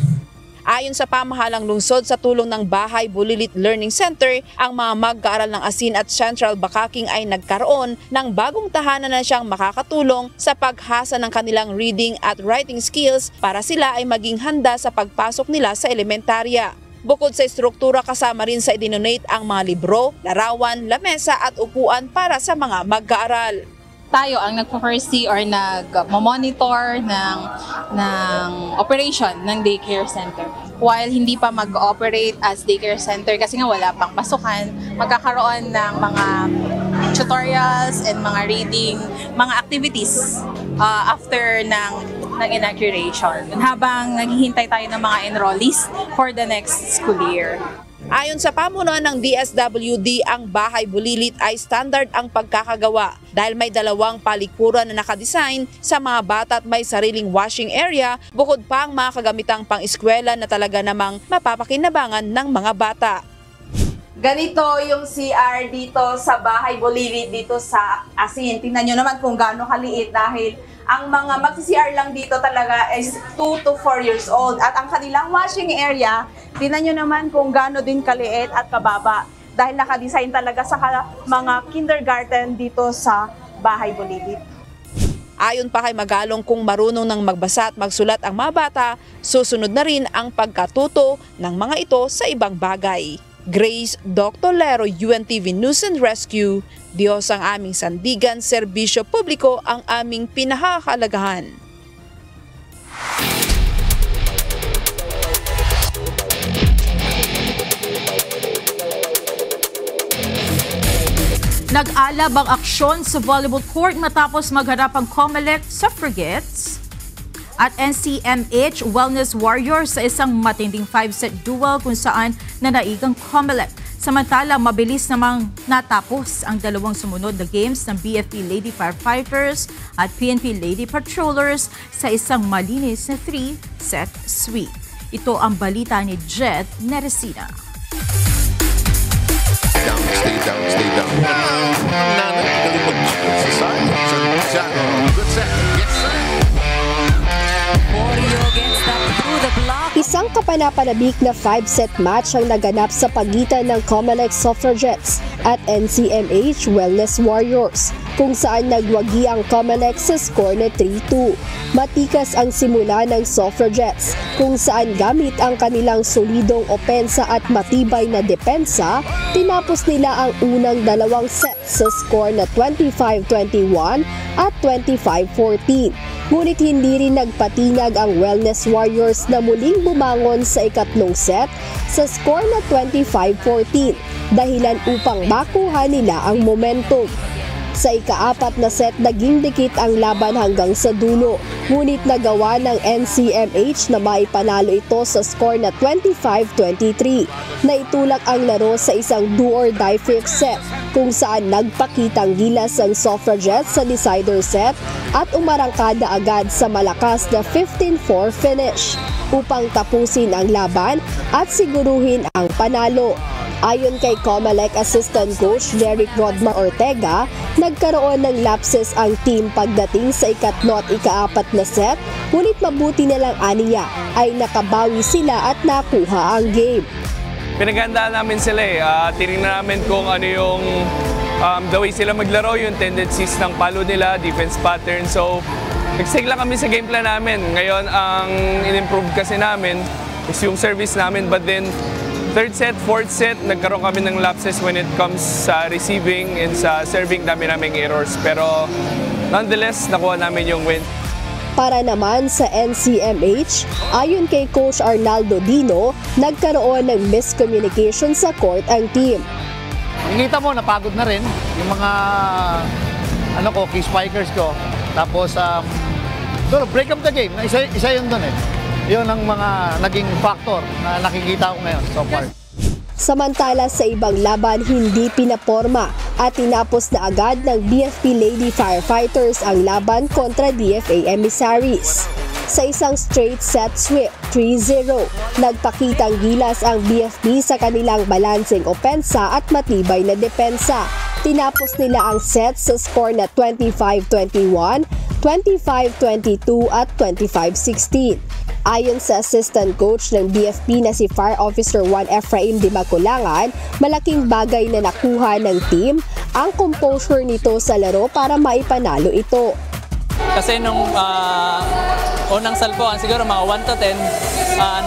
Ayon sa pamahalang lungsod, sa tulong ng Bahay Bulilit Learning Center, ang mga mag-aaral ng Asin at Central Bakaking ay nagkaroon ng bagong tahanan na siyang makakatulong sa paghasa ng kanilang reading at writing skills para sila ay maging handa sa pagpasok nila sa elementarya. Bukod sa struktura, kasama rin sa idinonate ang mga libro, larawan, lamesa at upuan para sa mga mag-aaral. Tayo ang nagpo-foresee or nag-monitor ng operation ng daycare center. While hindi pa mag-operate as daycare center kasi nga wala pang pasukan, magkakaroon ng mga tutorials and mga reading, mga activities after ng inauguration. Habang naghihintay tayo ng mga enrollees for the next school year. Ayon sa pamunuan ng DSWD, ang Bahay Bulilit ay standard ang pagkakagawa dahil may 2 palikuran na nakadesign sa mga bata at may sariling washing area, bukod pa ang mga kagamitang pang-eskwela na talaga namang mapapakinabangan ng mga bata. Ganito yung CR dito sa Bahay Bulilit dito sa Asin. Tingnan nyo naman kung gaano kaliit dahil ang mga magsi-CR lang dito talaga is 2 to 4 years old. At ang kanilang washing area, tingnan nyo naman kung gaano din kaliit at kababa. Dahil nakadesign talaga sa mga kindergarten dito sa Bahay Bulilit. Ayon pa kay Magalong, kung marunong nang magbasa at magsulat ang mga bata, susunod na rin ang pagkatuto ng mga ito sa ibang bagay. Grace Doctolero, UNTV News and Rescue. Diyos ang aming sandigan, serbisyo publiko ang aming pinahahalagahan. Nag-alab ang aksyon sa volleyball court matapos magharap ang COMELEC Suffragettes at NCMH Wellness Warriors sa isang matinding 5-set duel kung saan nanaigang COMELEC. Samantala, mabilis namang natapos ang dalawang sumunod na games ng BFP Lady Firefighters at PNP Lady Patrollers sa isang malinis na 3-set sweep. Ito ang balita ni Jet Neresina. Stay down. Good set. Yes, sir. Isang kapanapanabik na 5-set match ang naganap sa pagitan ng Comelec Suffragettes at NCMH Wellness Warriors, kung saan nagwagi ang Comelec sa score na 3-2. Matikas ang simula ng Suffragettes, kung saan gamit ang kanilang solidong opensa at matibay na depensa, tinapos nila ang unang dalawang set sa score na 25-21 at 25-14. Ngunit hindi rin nagpatinag ang Wellness Warriors na muling bumangon sa ikatlong set sa score na 25-14, dahilan upang makuha nila ang momentum. Sa ika-4 na set, naging dikit ang laban hanggang sa dulo, ngunit nagawa ng NCMH na maipanalo ito sa score na 25-23. Naitulak ang laro sa isang do-or-die 5th set, kung saan nagpakitang gilas ang Suffragettes sa decider set at umarangkada agad sa malakas na 15-4 finish upang tapusin ang laban at siguruhin ang panalo. Ayon kay Comelec Assistant Coach Derek Rodma Ortega, nagkaroon ng lapses ang team pagdating sa ikatlo at ika-4 na set, ngunit mabuti na lang aniya ay nakabawi sila at nakuha ang game. Pinaghandaan namin sila tinignan namin kung ano yung the way sila maglaro, yung tendencies ng palo nila, defense pattern. So, nag-stick lang kami sa game plan namin. Ngayon, ang in-improve kasi namin is yung service namin, but then third set, fourth set, nagkaroon kami ng lapses when it comes sa receiving and sa serving, dami naming errors. Pero nonetheless, nakuha namin yung win. Para naman sa NCMH, ayon kay Coach Arnaldo Dino, nagkaroon ng miscommunication sa court ang team. Nakikita mo, napagod na rin yung mga key spikers ko. Tapos, break up the game. Isa yun dun eh. Yun ang mga naging factor na nakikita ko ngayon so far. Samantala sa ibang laban, hindi pinaporma at tinapos na agad ng BFP Lady Firefighters ang laban kontra DFA Emissaries. Sa isang straight set sweep, 3-0, nagpakitang gilas ang BFP sa kanilang balancing opensa at matibay na depensa. Tinapos nila ang set sa score na 25-21, 25-22 at 25-16. Ayon sa assistant coach ng BFP na si Fire Officer 1 Efraim Dimaculangan, malaking bagay na nakuha ng team ang composure nito sa laro para maipanalo ito. Kasi nung unang salpuan, siguro mga 1 to 10,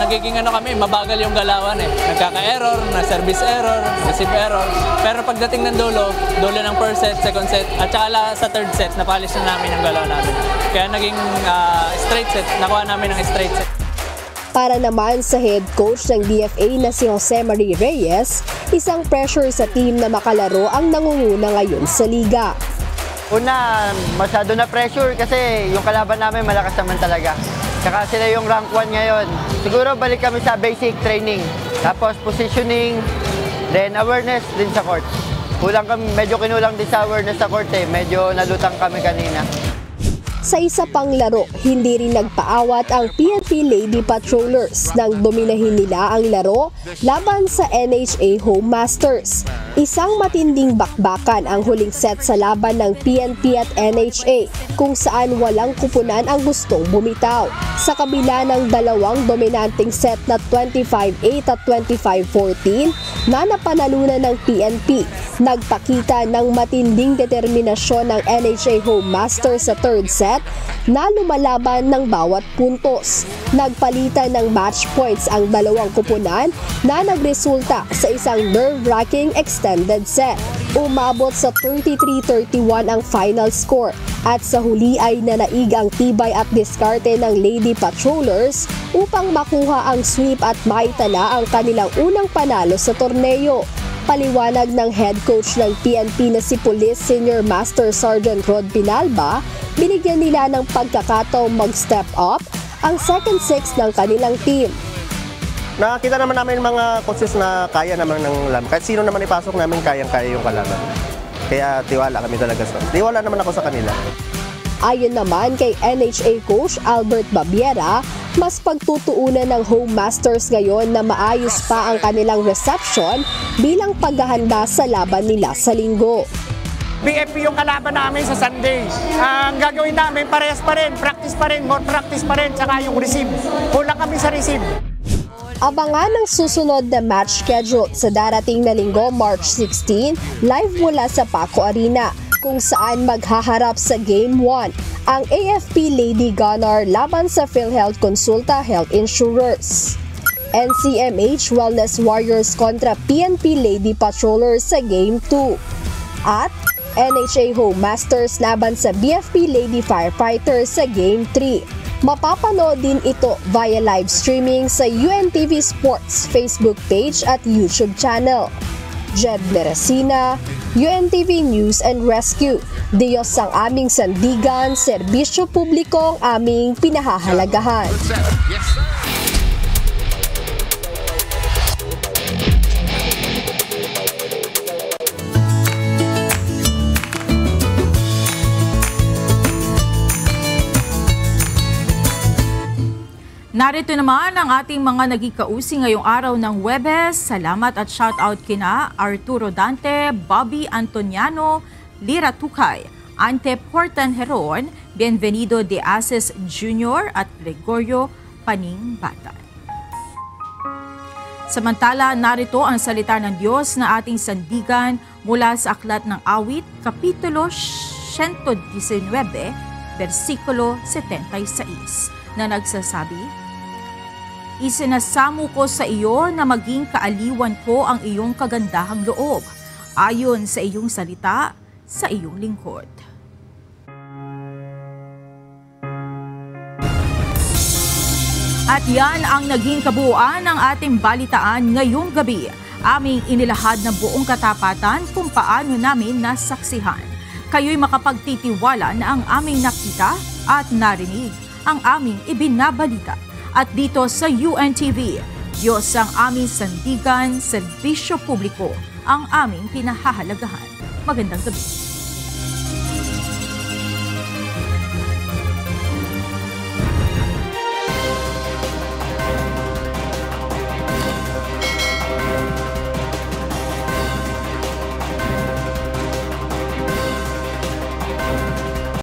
nagiging mabagal yung galawan eh. Nagkaka-error, na-service error, receive error. Pero pagdating ng dulo ng first set, second set, at saka sa third set, napalis na namin yung galaw namin. Kaya naging straight set, nakuha namin ng straight set. Para naman sa head coach ng DFA na si Jose Marie Reyes, isang pressure sa team na makalaro ang nangunguna ngayon sa liga. Una, masyado na pressure kasi yung kalaban namin malakas naman talaga. Saka sila yung rank 1 ngayon. Siguro balik kami sa basic training. Tapos positioning, then awareness din sa court. Medyo kinulang din sa awareness sa court eh. Medyo nalutang kami kanina. Sa isa pang laro, hindi rin nagpaawat ang PNP Lady Patrollers nang dominahin nila ang laro laban sa NHA Home Masters. Isang matinding bakbakan ang huling set sa laban ng PNP at NHA kung saan walang kupunan ang gustong bumitaw. Sa kabila ng dalawang dominanting set na 25-8 at 25-14 na napanalunan ng PNP, nagpakita ng matinding determinasyon ng NHA Home Masters sa third set na lumalaban ng bawat puntos. Nagpalitan ng match points ang dalawang kupunan na nagresulta sa isang nerve-wracking extended set. Umabot sa 33-31 ang final score at sa huli ay nanaig ang tibay at diskarte ng Lady Patrollers upang makuha ang sweep at maitala ang kanilang unang panalo sa torneo. Paliwanag ng head coach ng PNP na si Police Senior Master Sergeant Rod Pinalba, binigyan nila ng pagkakataong mag-step up ang second six ng kanilang team. nakita naman namin mga coaches na kaya naman ng laban. Kahit sino naman ipasok namin, kayang-kaya yung kalaban. Kaya tiwala kami talaga tiwala naman ako sa kanila. Ayon naman kay NHA coach Albert Babiera, mas pagtutuunan ng Home Masters ngayon na maayos pa ang kanilang reception bilang paghahanda sa laban nila sa linggo. BFP yung kalaban namin sa Sunday. Ang gagawin namin, parehas pa rin, practice pa rin, more practice pa rin, tsaka yung receive. Kulang kami sa receive. Abangan ang susunod na match schedule sa darating na linggo, March 16, live mula sa Paco Arena, kung saan maghaharap sa Game 1 ang AFP Lady Gunner laban sa PhilHealth Consulta Health Insurers. NCMH Wellness Warriors kontra PNP Lady Patrollers sa Game 2. At NHA Home Masters laban sa BFP Lady Firefighters sa Game 3. Mapapanood din ito via live streaming sa UNTV Sports Facebook page at YouTube channel. Jed Meresina, UNTV News and Rescue. Diyos ang aming sandigan, serbisyo publiko ang aming pinahahalagahan. Narito naman ang ating mga nagkikausi ngayong araw ng Huwebes. Salamat at shoutout kina Arturo Dante, Bobby Antoniano, Lira Tukay, Ante Portan Heron, Bienvenido de Aces Jr. at Gregorio Paning Batan. Samantala, narito ang salita ng Diyos na ating sandigan mula sa Aklat ng Awit, Kapitulo 119, versikulo 76, na nagsasabi, Isinasamo ko sa iyo na maging kaaliwan ko ang iyong kagandahang loob, ayon sa iyong salita sa iyong lingkod. At yan ang naging kabuuan ng ating balitaan ngayong gabi. Aming inilahad ng buong katapatan kung paano namin nasaksihan. Kayo'y makapagtitiwala na ang aming nakita at narinig ang aming ibinabalita. At dito sa UNTV, Diyos ang aming sandigan, serbisyo publiko ang aming pinahahalagahan. Magandang gabi.